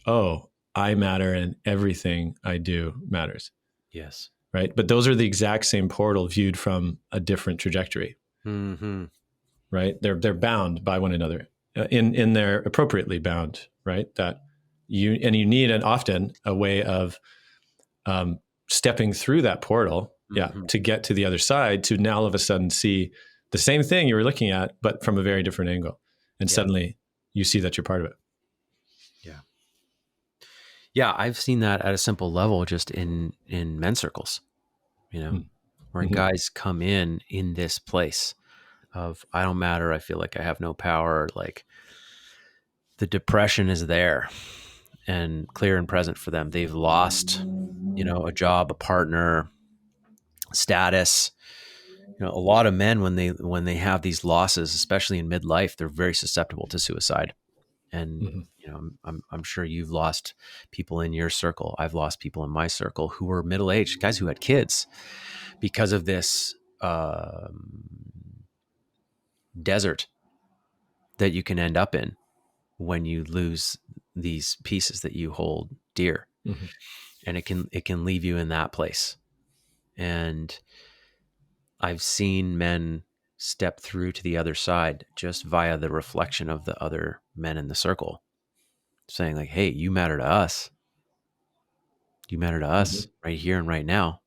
I matter and everything I do matters. Yes. Right. But those are the exact same portal viewed from a different trajectory. Mm-hmm. Right. They're bound by one another in their appropriately bound. Right. That you need often a way of stepping through that portal. Mm-hmm. To get to the other side, to now all of a sudden see the same thing you were looking at, but from a very different angle. And suddenly you see that you're part of it. Yeah, I've seen that at a simple level just in men's circles, where guys come in this place of, I don't matter. I feel like I have no power. Like the depression is there and clear and present for them. They've lost a job, a partner, status. A lot of men, when they have these losses, especially in midlife, they're very susceptible to suicide. And Mm-hmm. I'm sure you've lost people in your circle. I've lost people in my circle who were middle-aged, guys who had kids, because of this desert that you can end up in when you lose these pieces that you hold dear. Mm-hmm. And it can leave you in that place. And I've seen men step through to the other side just via the reflection of the other men in the circle, saying like, hey, you matter to us. You matter to us right here and right now.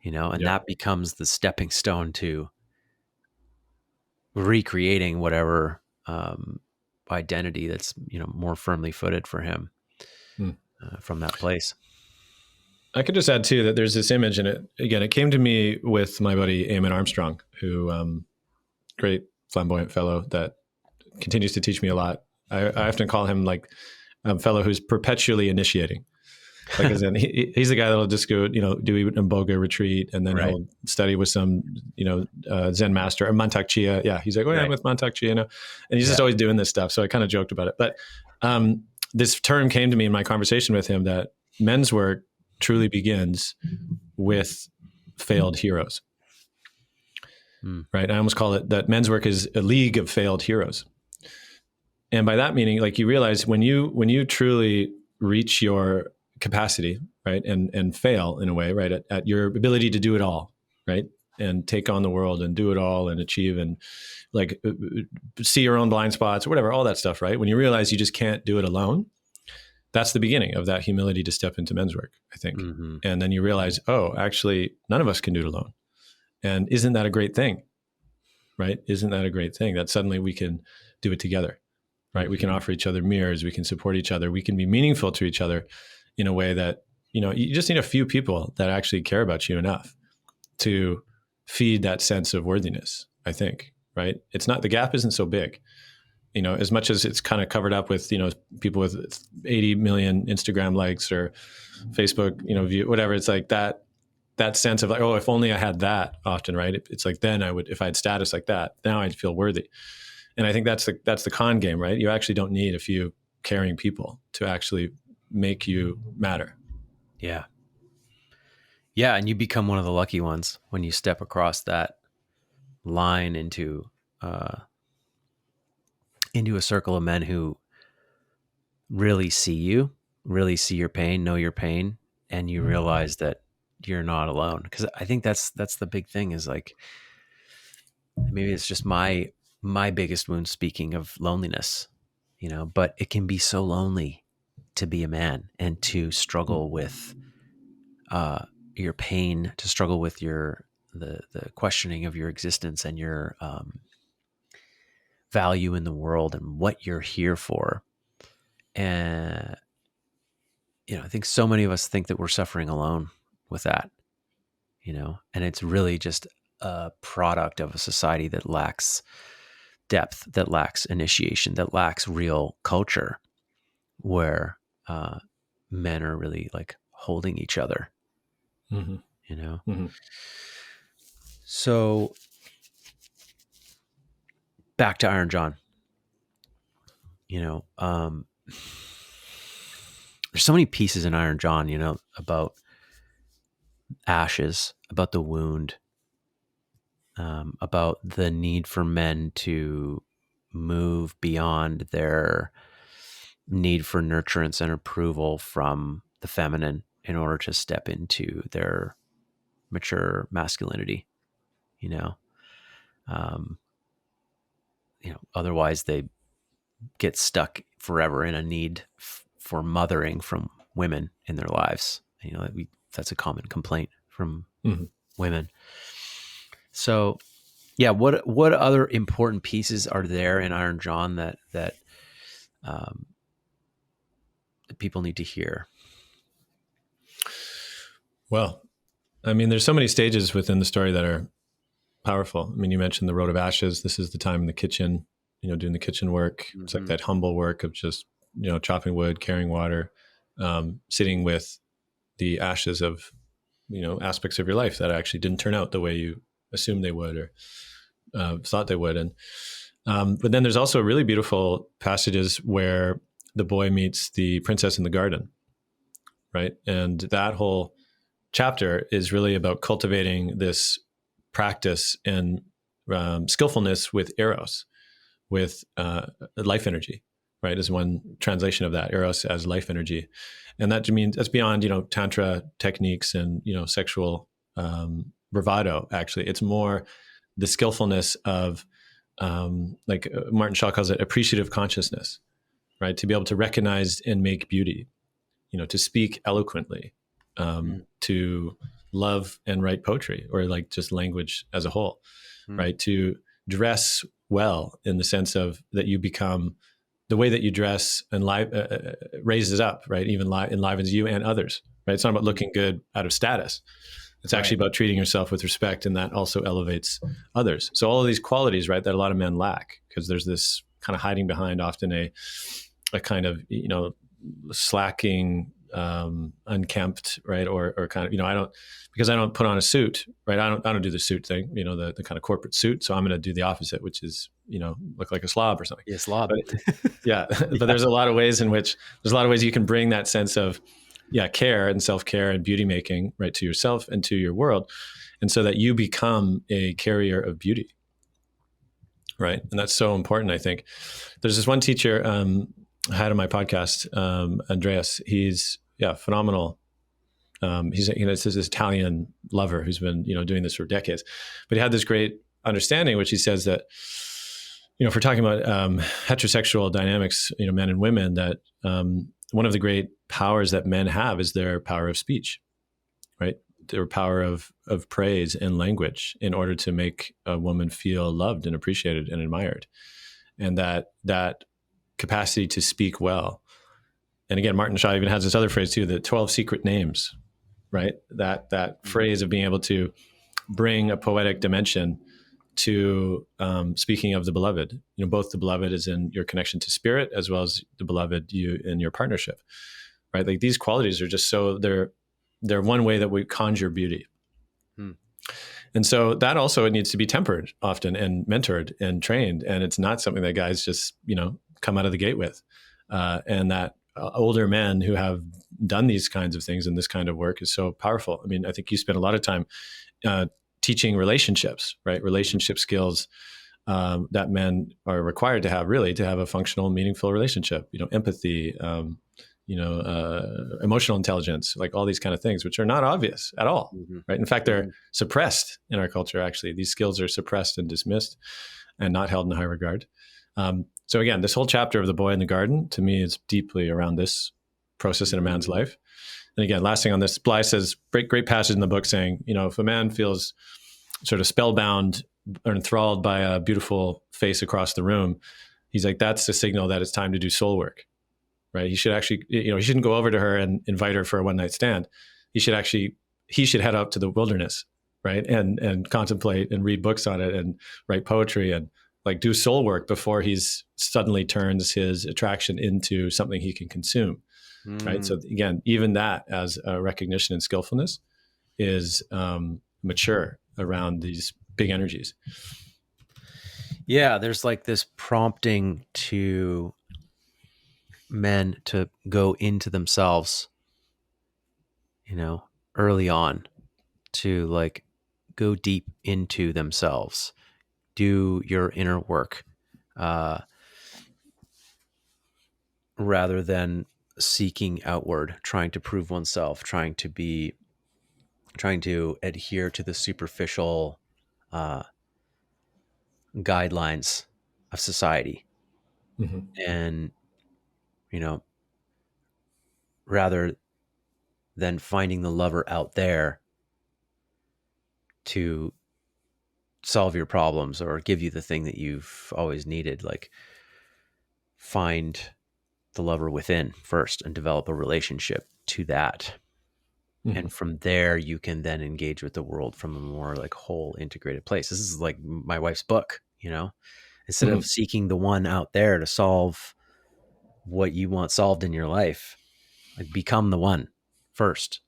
And Yeah. that becomes the stepping stone to recreating whatever identity that's more firmly footed for him Mm. from that place. I could just add too that there's this image, and it came to me with my buddy Eamon Armstrong, who great flamboyant fellow that continues to teach me a lot. I often call him like a fellow who's perpetually initiating. Like, as in, he's the guy that'll just go, do an Imboga retreat, and then Right. he'll study with some, Zen master or Mantak Chia. Yeah, he's like, oh yeah, I'm with Mantak Chia, and he's just always doing this stuff. So I kind of joked about it, but this term came to me in my conversation with him that men's work truly begins with failed heroes. Right? I almost call it that men's work is a league of failed heroes. And by that meaning, like, you realize when you truly reach your capacity, right, and fail in a way, right, at your ability to do it all, right, and take on the world and do it all and achieve and like see your own blind spots or whatever, all that stuff, right? When you realize you just can't do it alone, that's the beginning of that humility to step into men's work, I think. Mm-hmm. And then you realize, oh, actually, none of us can do it alone. And isn't that a great thing, right? Isn't that a great thing that suddenly we can do it together, right? Mm-hmm. We can offer each other mirrors. We can support each other. We can be meaningful to each other in a way that, you just need a few people that actually care about you enough to feed that sense of worthiness, I think, right? It's not, the gap isn't so big. As much as it's kind of covered up with, people with 80 million Instagram likes or Facebook, view, whatever. It's like that sense of like, oh, if only I had that often, right? It's like, then I would, if I had status like that, now I'd feel worthy. And I think that's the con game, right? You actually don't need a few caring people to actually make you matter. Yeah. Yeah. And you become one of the lucky ones when you step across that line into a circle of men who really see you, really see your pain, know your pain, and you realize that you're not alone. Because I think that's the big thing, is like, maybe it's just my biggest wound, speaking of loneliness, but it can be so lonely to be a man and to struggle with your pain, to struggle with the questioning of your existence and your value in the world and what you're here for. And I think so many of us think that we're suffering alone with that, and it's really just a product of a society that lacks depth, that lacks initiation, that lacks real culture, where men are really like holding each other. Mm-hmm. Mm-hmm. So back to Iron John. There's so many pieces in Iron John, about ashes, about the wound, about the need for men to move beyond their need for nurturance and approval from the feminine in order to step into their mature masculinity. Otherwise they get stuck forever in a need for mothering from women in their lives. That's a common complaint from women. So, yeah, what other important pieces are there in Iron John that people need to hear? Well, I mean, there's so many stages within the story that are powerful. I mean, you mentioned the road of ashes. This is the time in the kitchen, doing the kitchen work. Mm-hmm. It's like that humble work of just, chopping wood, carrying water, sitting with the ashes of, aspects of your life that actually didn't turn out the way you assumed they would, or thought they would. And but then there's also really beautiful passages where the boy meets the princess in the garden, right? And that whole chapter is really about cultivating this practice and skillfulness with eros, with life energy, right? Is one translation of that, eros as life energy. And that means that's beyond, tantra techniques and, sexual bravado. Actually, it's more the skillfulness of, like Martin Shaw calls it, appreciative consciousness, right? To be able to recognize and make beauty, to speak eloquently, to love and write poetry, or like just language as a whole, right? To dress well in the sense of that you become the way that you dress and raises up, right? Even enlivens you and others, right? It's not about looking good out of status. It's actually about treating yourself with respect, and that also elevates others. So all of these qualities, right, that a lot of men lack, because there's this kind of hiding behind often a kind of, slacking, unkempt, right? Or kind of, because I don't put on a suit, right? I don't do the suit thing, the kind of corporate suit. So I'm going to do the opposite, which is, look like a slob or something. Yeah, slob. But, yeah. But there's a lot of ways you can bring that sense of, care and self-care and beauty making, right, to yourself and to your world. And so that you become a carrier of beauty. Right. And that's so important, I think. There's this one teacher I had on my podcast, Andreas. He's phenomenal. He's it's this Italian lover who's been doing this for decades, but he had this great understanding, which he says that if we're talking about heterosexual dynamics, men and women, that one of the great powers that men have is their power of speech, right? Their power of praise and language in order to make a woman feel loved and appreciated and admired, and that capacity to speak well. And again, Martin Shaw even has this other phrase too, the 12 secret names, right? That phrase of being able to bring a poetic dimension to speaking of the beloved. Both the beloved is in your connection to spirit, as well as the beloved you in your partnership, right? Like these qualities are just so they're one way that we conjure beauty. And so that also needs to be tempered often and mentored and trained. And it's not something that guys just, come out of the gate with. And that older men who have done these kinds of things and this kind of work is so powerful. I mean, I think you spend a lot of time teaching relationships, right? Relationship skills that men are required to have, really, to have a functional, meaningful relationship, empathy, emotional intelligence, like all these kind of things, which are not obvious at all, right? In fact, they're suppressed in our culture. Actually, these skills are suppressed and dismissed and not held in high regard. So again, this whole chapter of the boy in the garden, to me, is deeply around this process in a man's life. And again, last thing on this, Bly says, great passage in the book saying, if a man feels sort of spellbound or enthralled by a beautiful face across the room, he's like, that's the signal that it's time to do soul work. Right? He should actually, he shouldn't go over to her and invite her for a one night stand. He should head up to the wilderness, right? And contemplate and read books on it and write poetry and like do soul work before he's suddenly turns his attraction into something he can consume. Right. So again, even that as a recognition and skillfulness is mature around these big energies. Yeah. There's like this prompting to men to go into themselves, early on, to like go deep into themselves, do your inner work, rather than seeking outward, trying to prove oneself, trying to adhere to the superficial guidelines of society. And rather than finding the lover out there to solve your problems or give you the thing that you've always needed, like find the lover within first and develop a relationship to that. And from there, you can then engage with the world from a more like whole integrated place. This is like my wife's book, instead of seeking the one out there to solve what you want solved in your life, like become the one first.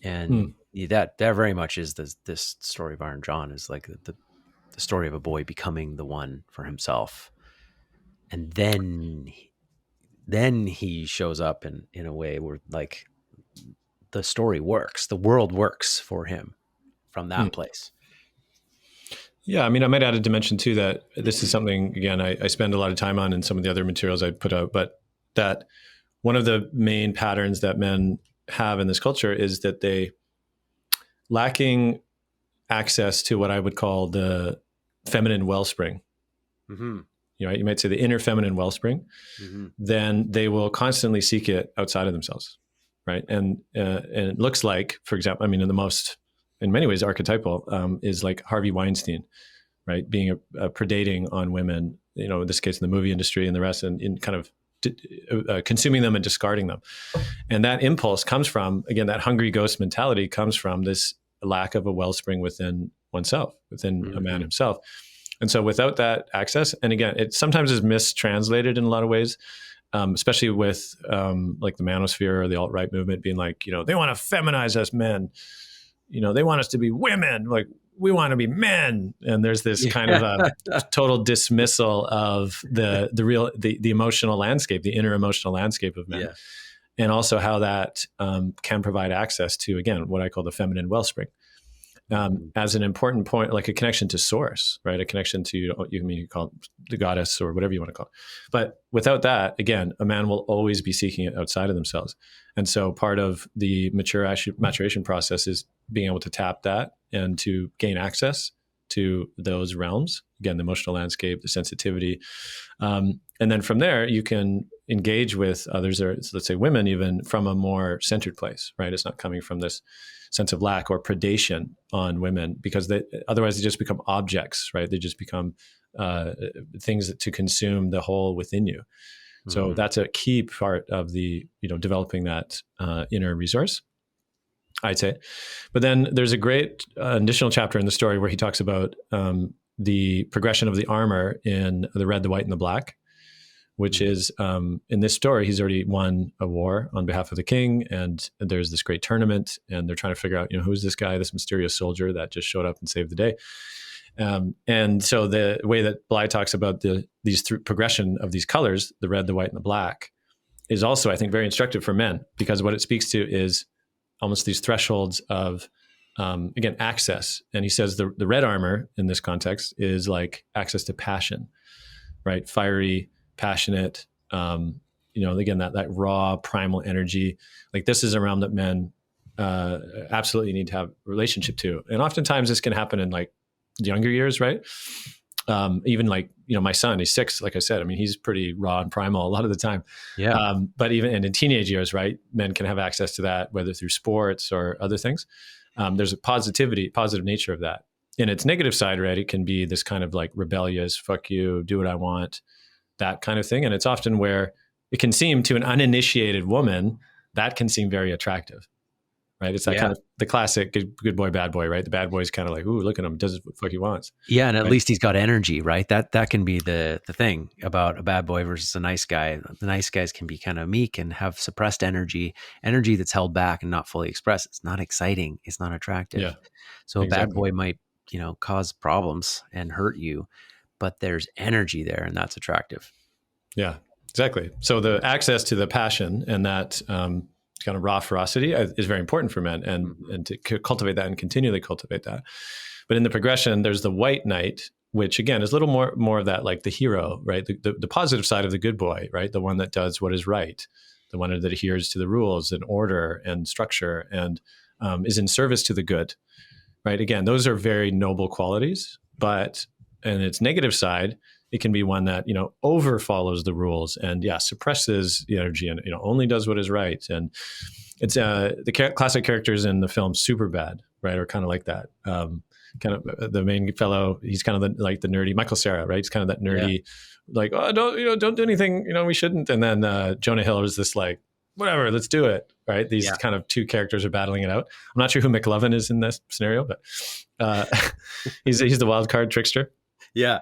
And that very much is this story of Iron John is like the story of a boy becoming the one for himself. And then he shows up in a way where like the story works, the world works for him from that place. Yeah, I mean, I might add a dimension too that this is something, again, I spend a lot of time on in some of the other materials I put out, but that one of the main patterns that men have in this culture is that they lacking access to what I would call the feminine wellspring. Mm-hmm. You might say the inner feminine wellspring. Mm-hmm. Then they will constantly seek it outside of themselves, right? And it looks like, for example, I mean, in many ways, archetypal is like Harvey Weinstein, right? Being a predating on women, in this case, in the movie industry and the rest, and in kind of consuming them and discarding them. And that impulse comes from, again, that hungry ghost mentality comes from this lack of a wellspring within oneself, within a man himself. And so without that access, and again, it sometimes is mistranslated in a lot of ways, especially with like the manosphere or the alt-right movement being like, they want to feminize us men. They want us to be women. Like, we want to be men. And there's this kind of a total dismissal of the emotional landscape, the inner emotional landscape of men. Yeah. And also how that can provide access to, again, what I call the feminine wellspring. As an important point, like a connection to source, right? A connection to, you call it the goddess or whatever you want to call it. But without that, again, a man will always be seeking it outside of themselves. And so part of the maturation process is being able to tap that and to gain access to those realms. Again, the emotional landscape, the sensitivity. And then from there, you can engage with others, or let's say women, even from a more centered place, right? It's not coming from this sense of lack or predation on women, because otherwise they just become objects, right? They just become things to consume the whole within you. So that's a key part of the, developing that inner resource, I'd say. But then there's a great additional chapter in the story where he talks about the progression of the armor in the red, the white, and the black, which is in this story, he's already won a war on behalf of the king. And there's this great tournament, and they're trying to figure out, who's this guy, this mysterious soldier that just showed up and saved the day. And so the way that Bly talks about these progression of these colors, the red, the white, and the black, is also, I think, very instructive for men, because what it speaks to is almost these thresholds of, again, access. And he says the red armor in this context is like access to passion, right? Fiery, passionate, again, that raw primal energy. Like, this is a realm that men absolutely need to have a relationship to. And oftentimes this can happen in like younger years, right? Even like, my son, he's 6, like I said, I mean, he's pretty raw and primal a lot of the time. Yeah. But even in teenage years, right, men can have access to that, whether through sports or other things. There's a positive nature of that. In its negative side, right, it can be this kind of like rebellious, fuck you, do what I want, that kind of thing. And it's often where it can seem to an uninitiated woman, that can seem very attractive, right? It's that kind of the classic good boy, bad boy, right? The bad boy is kind of like, ooh, look at him, does what the fuck he wants. Yeah, and at least he's got energy, right? That can be the thing about a bad boy versus a nice guy. The nice guys can be kind of meek and have suppressed energy that's held back and not fully expressed. It's not exciting. It's not attractive. Yeah, so a bad boy might, cause problems and hurt you, but there's energy there, and that's attractive. Yeah, exactly. So the access to the passion and that kind of raw ferocity is very important for men, and to cultivate that and continually cultivate that. But in the progression, there's the white knight, which again is a little more of that, like the hero, right? The positive side of the good boy, right? The one that does what is right, the one that adheres to the rules and order and structure, and is in service to the good, right? Again, those are very noble qualities, but in its negative side, it can be one that, over follows the rules and suppresses the energy and, only does what is right. And it's the classic characters in the film Superbad, right? Are kind of like that. Kind of the main fellow, he's kind of the nerdy Michael Cera, right? He's kind of that nerdy, like, oh, don't do anything, we shouldn't. And then Jonah Hill is this like, whatever, let's do it, right? These kind of two characters are battling it out. I'm not sure who McLovin is in this scenario, but he's the wild card trickster. Yeah.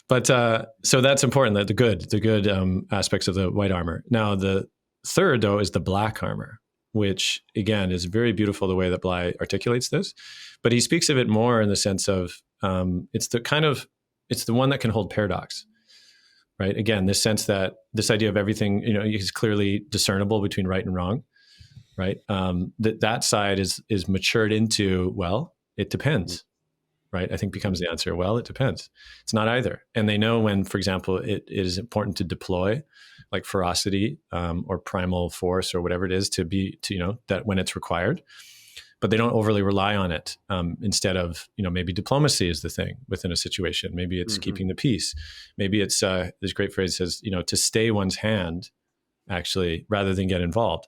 But so that's important, that the good aspects of the white armor. Now the third, though, is the black armor, which again is very beautiful the way that Bly articulates this. But he speaks of it more in the sense of it's the one that can hold paradox, right? Again, this sense that this idea of everything, is clearly discernible between right and wrong, right? That side is matured into, well, it depends, right? I think becomes the answer. Well, it depends. It's not either. And they know when, for example, it is important to deploy like ferocity or primal force or whatever it is to that when it's required, but they don't overly rely on it. Instead of, maybe diplomacy is the thing within a situation. Maybe it's keeping the peace. Maybe it's this great phrase says, to stay one's hand actually, rather than get involved.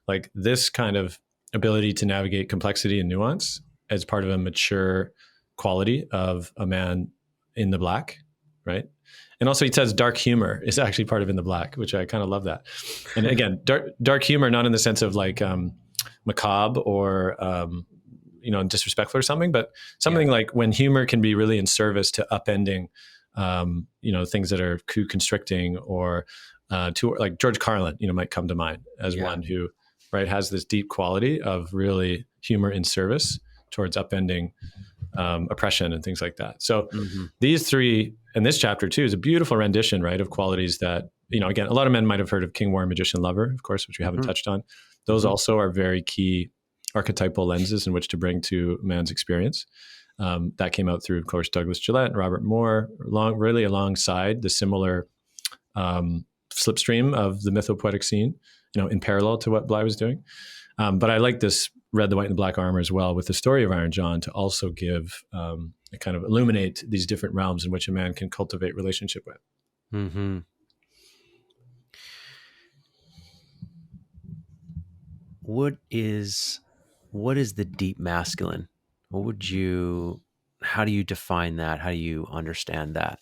Like this kind of ability to navigate complexity and nuance as part of a mature quality of a man in the Black, right? And also he says dark humor is actually part of In the Black, which I kind of love that. And again, dark humor, not in the sense of like macabre or, disrespectful or something, but something like when humor can be really in service to upending, things that are too constricting or to like George Carlin, might come to mind as one who, right, has this deep quality of really humor in service towards upending oppression and things like that. So these three, and this chapter too, is a beautiful rendition, right, of qualities that, again, a lot of men might have heard of King, Warrior, Magician, Lover, of course, which we haven't touched on. Those also are very key archetypal lenses in which to bring to man's experience. That came out through, of course, Douglas Gillette and Robert Moore, really alongside the similar slipstream of the mythopoetic scene, in parallel to what Bly was doing. But I like this Red, the White, and the Black Armor as well, with the story of Iron John, to also give kind of illuminate these different realms in which a man can cultivate relationship with. Mm-hmm. What is the deep masculine? How do you define that? How do you understand that?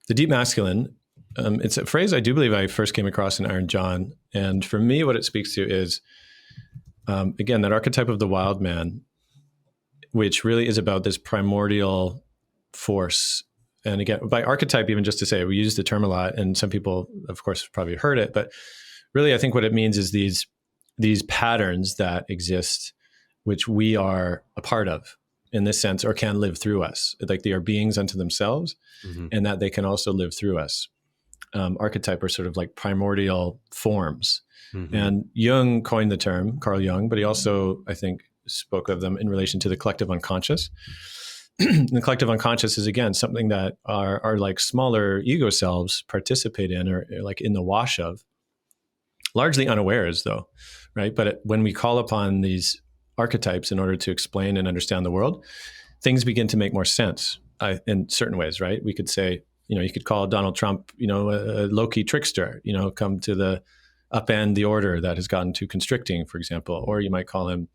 The deep masculine, it's a phrase I do believe I first came across in Iron John. And for me, what it speaks to is, again, that archetype of the wild man, which really is about this primordial force. And again, by archetype, even just to say, we use the term a lot, and some people, of course, probably heard it, but really, I think what it means is these patterns that exist, which we are a part of in this sense, or can live through us. Like they are beings unto themselves, and that they can also live through us. Archetype are sort of like primordial forms. And Jung coined the term, Carl Jung, but he also, I think, spoke of them in relation to the collective unconscious. The collective unconscious is, again, something that our like smaller ego selves participate in, or like in the wash of, largely unawares though, right? But when we call upon these archetypes in order to explain and understand the world, things begin to make more sense in certain ways, right? We could say, you could call Donald Trump, a low-key trickster, come to upend the order that has gotten too constricting, for example. Or you might call him,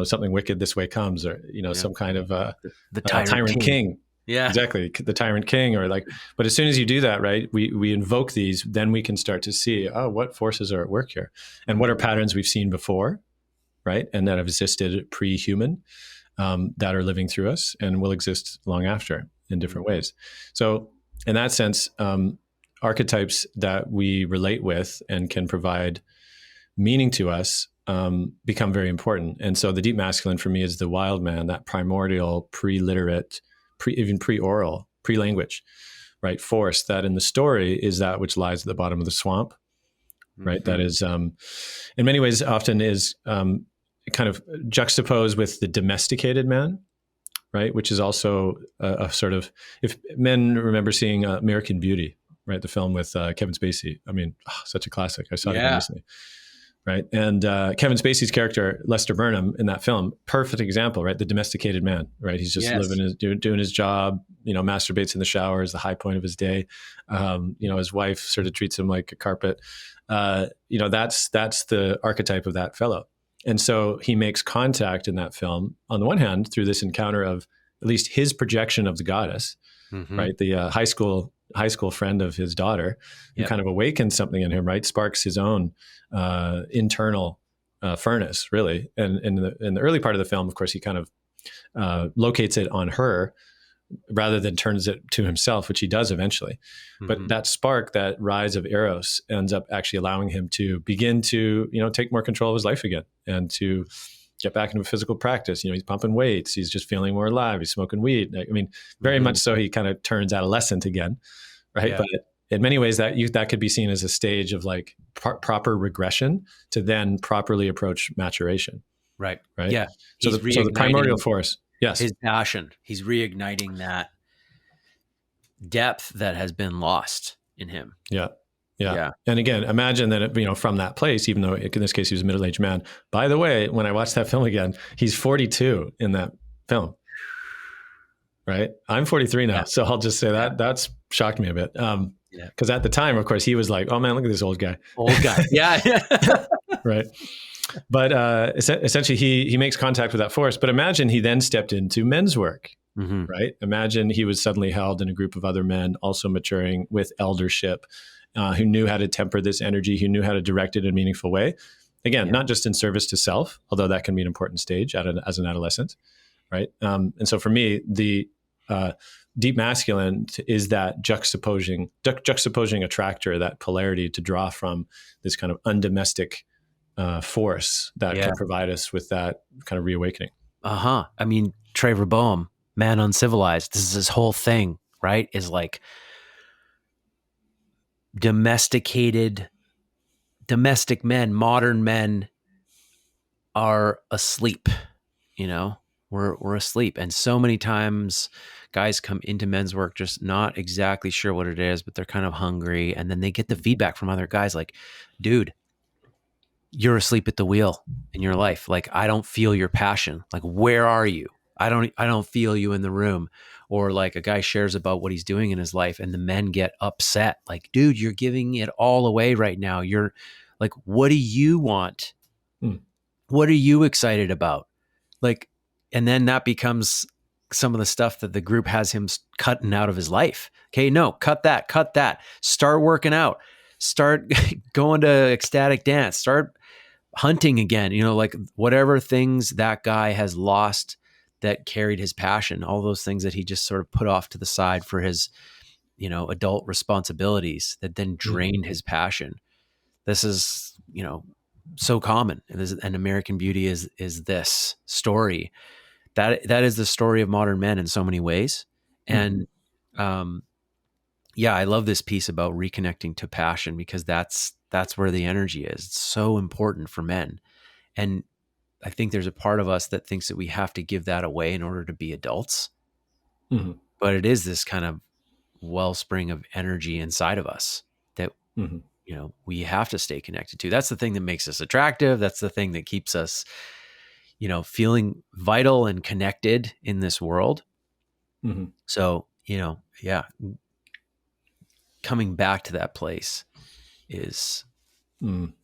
something wicked this way comes, or, some kind of the tyrant king. Yeah, exactly. The tyrant king, or like, but as soon as you do that, right, we invoke these, then we can start to see, what forces are at work here, and what are patterns we've seen before, right, and that have existed pre-human, that are living through us and will exist long after in different ways. So in that sense, archetypes that we relate with and can provide meaning to us become very important. And so the deep masculine for me is the wild man, that primordial, pre-literate, even pre-oral, pre-language, right, force that in the story is that which lies at the bottom of the swamp, right? That is, in many ways, often is kind of juxtaposed with the domesticated man, right? Which is also a sort of, if men remember seeing American Beauty, right? The film with Kevin Spacey. I mean, such a classic. I saw it again recently. Right. And Kevin Spacey's character, Lester Burnham, in that film, perfect example, right? The domesticated man, right? He's just doing his job, masturbates in the shower is the high point of his day. His wife sort of treats him like a carpet. That's the archetype of that fellow. And so he makes contact in that film, on the one hand, through this encounter of at least his projection of the goddess, right? The high school friend of his daughter, who kind of awakens something in him, right? Sparks his own internal furnace, really. And in the early part of the film, of course, he kind of locates it on her, rather than turns it to himself, which he does eventually. But that spark, that rise of Eros, ends up actually allowing him to begin to, take more control of his life again and to get back into physical practice. He's pumping weights. He's just feeling more alive. He's smoking weed. I mean, very much so he kind of turns adolescent again, right? Yeah. But in many ways that could be seen as a stage of like proper regression to then properly approach maturation. Right. Right. Yeah. So the primordial force. Yes. His passion. He's reigniting that depth that has been lost in him. Yeah. And again, imagine that, from that place, even though in this case he was a middle-aged man. By the way, when I watched that film again, he's 42 in that film. Right. I'm 43 now. So I'll just say that's shocked me a bit. Because at the time, of course, he was like, oh man, look at this old guy. Yeah. Right. But essentially he makes contact with that force. But imagine he then stepped into men's work. Right. Imagine he was suddenly held in a group of other men also maturing with eldership, who knew how to temper this energy, who knew how to direct it in a meaningful way. Again, not just in service to self, although that can be an important stage as an adolescent. Right. And so for me, the deep masculine is that juxtaposing attractor, that polarity to draw from this kind of undomestic force that can provide us with that kind of reawakening. I mean, Trevor Boehm, Man Uncivilized, this is his whole thing, right? Is like domestic men, modern men are asleep, we're asleep. And so many times guys come into men's work just not exactly sure what it is, but they're kind of hungry. And then they get the feedback from other guys like, dude, you're asleep at the wheel in your life. Like, I don't feel your passion. Like, where are you? I don't feel you in the room. Or like a guy shares about what he's doing in his life and the men get upset. Like, dude, you're giving it all away right now. You're like, what do you want? What are you excited about? Like, and then that becomes some of the stuff that the group has him cutting out of his life. Okay, no, cut that. Start working out. Start going to ecstatic dance. Start hunting again. Like whatever things that guy has lost that carried his passion, all those things that he just sort of put off to the side for his, adult responsibilities that then drained his passion. This is, so common. And American Beauty is this story. That is the story of modern men in so many ways. And I love this piece about reconnecting to passion because that's where the energy is. It's so important for men. And I think there's a part of us that thinks that we have to give that away in order to be adults. But it is this kind of wellspring of energy inside of us that, we have to stay connected to. That's the thing that makes us attractive. That's the thing that keeps us, feeling vital and connected in this world. So, coming back to that place is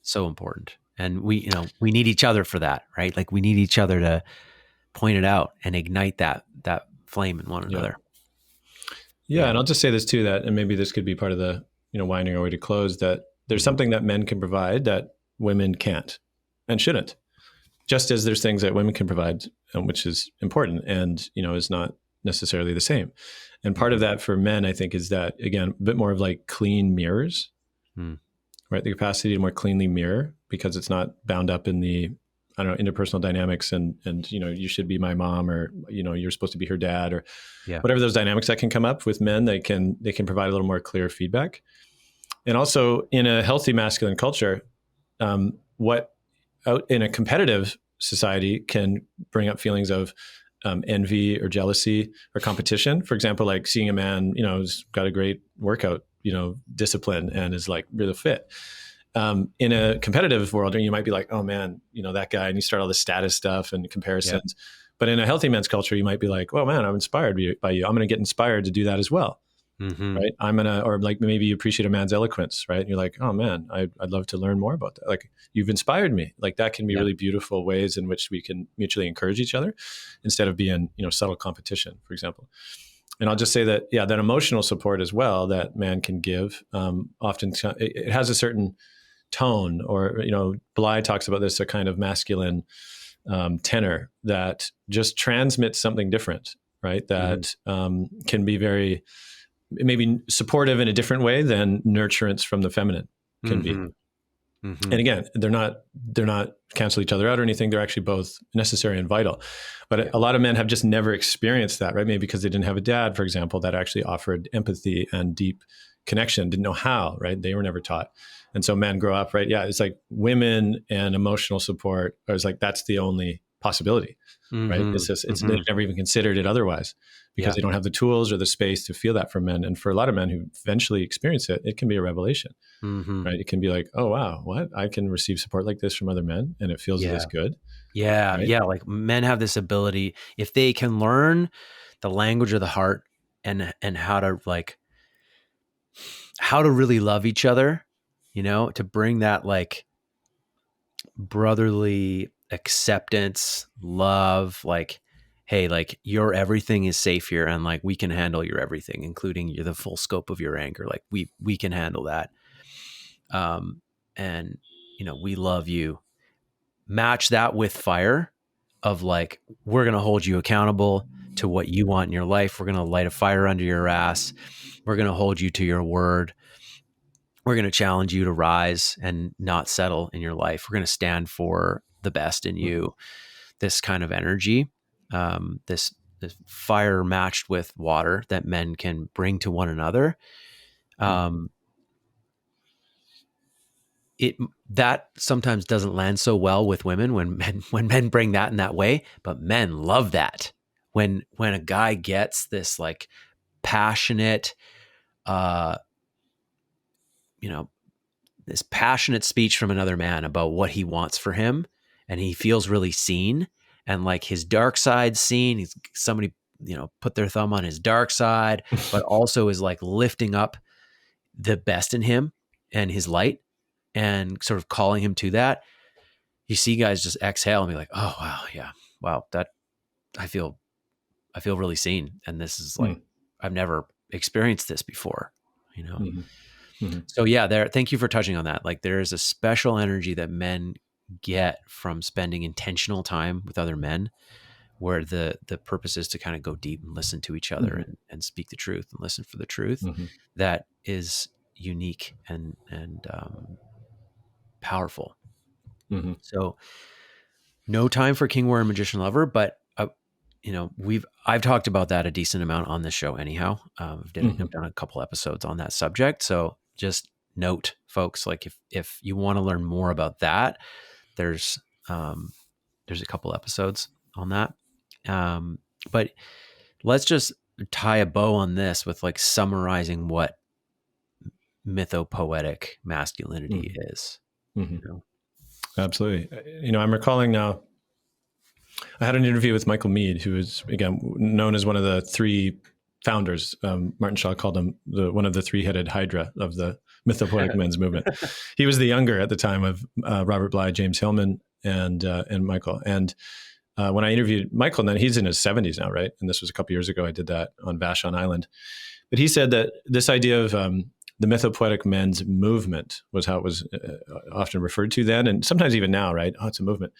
so important. And we need each other for that, right? Like we need each other to point it out and ignite that flame in one another. Yeah. And I'll just say this too, that, and maybe this could be part of the, winding our way to close, that there's something that men can provide that women can't and shouldn't. Just as there's things that women can provide, which is important and, is not necessarily the same. And part of that for men, I think, is that, again, a bit more of like clean mirrors, right? The capacity to more cleanly mirror because it's not bound up in the, interpersonal dynamics and, you should be my mom or, you're supposed to be her dad or whatever those dynamics that can come up with men, they can provide a little more clear feedback. And also in a healthy masculine culture, what out in a competitive society can bring up feelings of envy or jealousy or competition. For example, like seeing a man, who's got a great workout, discipline and is like really fit. In a competitive world, you might be like, oh man, that guy, and you start all this status stuff and comparisons. Yeah. But in a healthy men's culture, you might be like, oh man, I'm inspired by you. I'm going to get inspired to do that as well. Right. Or like maybe you appreciate a man's eloquence, right? And you're like, oh man, I'd love to learn more about that. Like you've inspired me. Like that can be really beautiful ways in which we can mutually encourage each other instead of being, subtle competition, for example. And I'll just say that, that emotional support as well that man can give, often it has a certain tone or, Bly talks about this, a kind of masculine tenor that just transmits something different. right? That can be very maybe supportive in a different way than nurturance from the feminine can be. And again, they're not cancel each other out or anything. They're actually both necessary and vital. But a lot of men have just never experienced that, right? Maybe because they didn't have a dad, for example, that actually offered empathy and deep connection, didn't know how, right? They were never taught. And so men grow up, right? Yeah, it's like women and emotional support, or it's like that's the only possibility, right? It's just, they've never even considered it otherwise because they don't have the tools or the space to feel that from men. And for a lot of men who eventually experience it, it can be a revelation, right? It can be like, oh, wow, what? I can receive support like this from other men and it feels this good. Yeah. Right? Yeah. Like men have this ability, if they can learn the language of the heart and how to really love each other, to bring that like brotherly acceptance, love, like, hey, like your everything is safe here. And like, we can handle your everything, including the full scope of your anger. Like we can handle that. And we love you. Match that with fire of like, we're going to hold you accountable to what you want in your life. We're going to light a fire under your ass. We're going to hold you to your word. We're going to challenge you to rise and not settle in your life. We're going to stand for the best in you. This kind of energy, this fire matched with water that men can bring to one another. That sometimes doesn't land so well with women when men bring that in that way, but men love that. When a guy gets this like passionate, this passionate speech from another man about what he wants for him, and he feels really seen, and like his dark side seen, he's somebody, put their thumb on his dark side, but also is like lifting up the best in him and his light and sort of calling him to that. You see guys just exhale and be like, oh, wow. Yeah. Wow. That I feel really seen. And this is like, I've never experienced this before, So yeah, thank you for touching on that. Like there is a special energy that men get from spending intentional time with other men, where the purpose is to kind of go deep and listen to each other and speak the truth and listen for the truth. That is unique and powerful. So no time for king, warrior, magician, lover, but I've talked about that a decent amount on this show anyhow. I've done a couple episodes on that subject. So just note, folks, like if you want to learn more about that, there's a couple episodes on that. But let's just tie a bow on this with like summarizing what mythopoetic masculinity is. Absolutely. I'm recalling now, I had an interview with Michael Meade, who is, again, known as one of the three founders. Martin Shaw called him one of the three-headed hydra of the mythopoetic men's movement. He was the younger at the time of Robert Bly, James Hillman, and Michael. And when I interviewed Michael, then he's in his 70s now, right? And this was a couple years ago. I did that on Vashon Island. But he said that this idea of the mythopoetic men's movement was how it was often referred to then, and sometimes even now, right? Oh, it's a movement.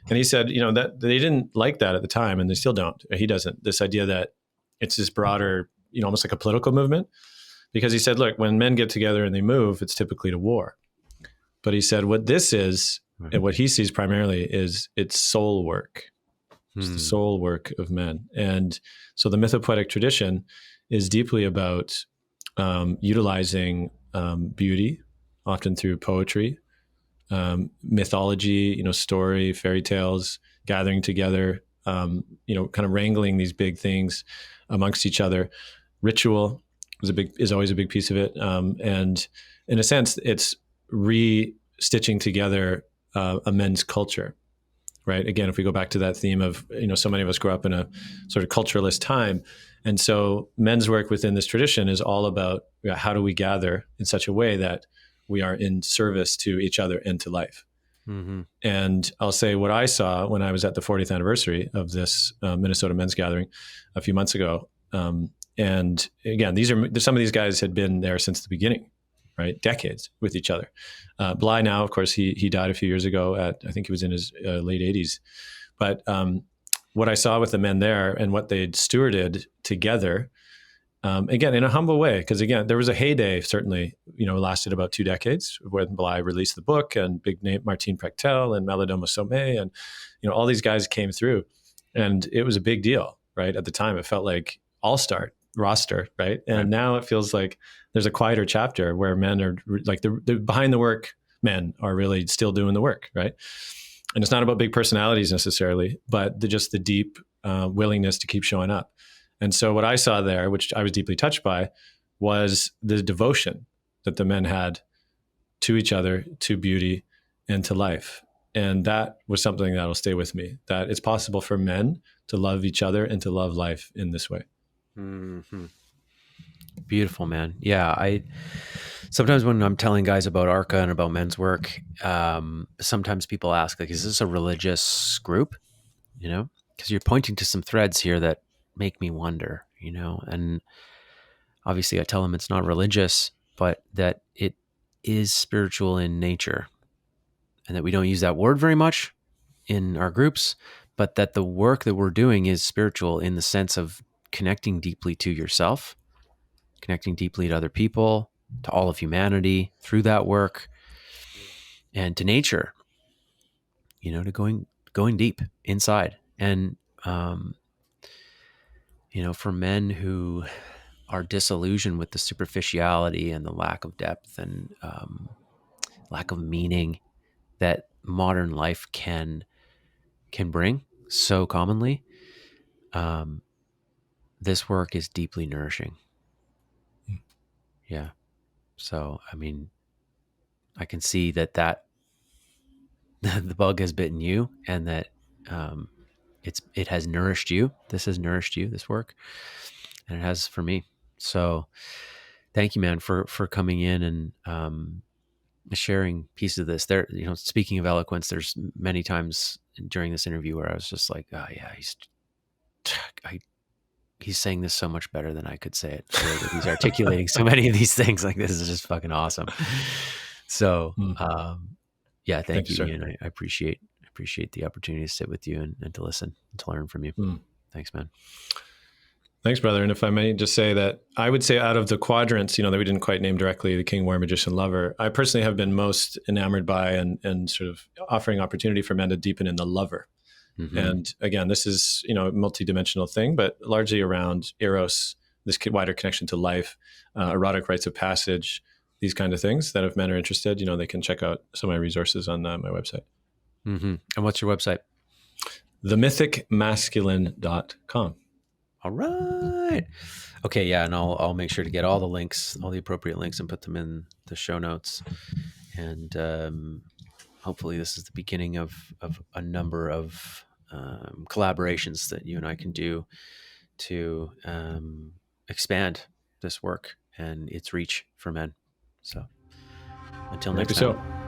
And he said, that they didn't like that at the time, and they still don't. He doesn't. This idea that it's this broader, almost like a political movement, because he said, look, when men get together and they move, it's typically to war. But he said, what this is, and what he sees primarily is it's soul work. It's the soul work of men. And so the mythopoetic tradition is deeply about utilizing beauty, often through poetry, mythology, story, fairy tales, gathering together, kind of wrangling these big things amongst each other. Ritual is always a big piece of it. And in a sense, it's re-stitching together a men's culture, right? Again, if we go back to that theme of, so many of us grew up in a sort of culturalist time. And so men's work within this tradition is all about how do we gather in such a way that we are in service to each other and to life. And I'll say what I saw when I was at the 40th anniversary of this Minnesota men's gathering a few months ago. And again, some of these guys had been there since the beginning, right? Decades with each other. Bly now, of course, he died a few years ago I think he was in his late 80s. But what I saw with the men there and what they'd stewarded together, again, in a humble way, because again, there was a heyday, certainly, lasted about 2 decades when Bly released the book, and big name Martin Prechtel and Malidoma Somé, and all these guys came through, and it was a big deal, right? At the time, it felt like all-star roster, right? And now it feels like there's a quieter chapter where men are like the behind the work men are really still doing the work, right? And it's not about big personalities necessarily, but just the deep willingness to keep showing up. And so what I saw there, which I was deeply touched by, was the devotion that the men had to each other, to beauty, and to life. And that was something that'll stay with me, that it's possible for men to love each other and to love life in this way. Mm-hmm. Beautiful, man. Yeah. Sometimes when I'm telling guys about Arca and about men's work, sometimes people ask, like, is this a religious group? Because you're pointing to some threads here that make me wonder, and obviously I tell them it's not religious, but that it is spiritual in nature, and that we don't use that word very much in our groups, but that the work that we're doing is spiritual in the sense of connecting deeply to yourself, connecting deeply to other people, to all of humanity through that work, and to nature, to going deep inside. And for men who are disillusioned with the superficiality and the lack of depth and lack of meaning that modern life can bring so commonly, this work is deeply nourishing. Yeah. So, I mean, I can see that the bug has bitten you, and that it has nourished you. This has nourished you, this work, and it has for me. So thank you, man, for coming in and sharing pieces of this. There, speaking of eloquence, there's many times during this interview where I was just like, oh yeah, he's saying this so much better than I could say it. The way that he's articulating so many of these things, like, this is just fucking awesome. So, yeah, thank you, Ian. I appreciate the opportunity to sit with you and to listen and to learn from you. Thanks, man. Thanks, brother. And if I may just say that I would say out of the quadrants, that we didn't quite name directly, the king, warrior, magician, lover, I personally have been most enamored by and sort of offering opportunity for men to deepen in the lover. Mm-hmm. And again, this is, a multidimensional thing, but largely around eros, this wider connection to life, erotic rites of passage, these kind of things that if men are interested, they can check out some of my resources on my website. Mm-hmm. And what's your website? themythicmasculine.com. All right. Okay. Yeah. And I'll make sure to get all the links, all the appropriate links, and put them in the show notes. And hopefully this is the beginning of a number of collaborations that you and I can do to expand this work and its reach for men. So until next time.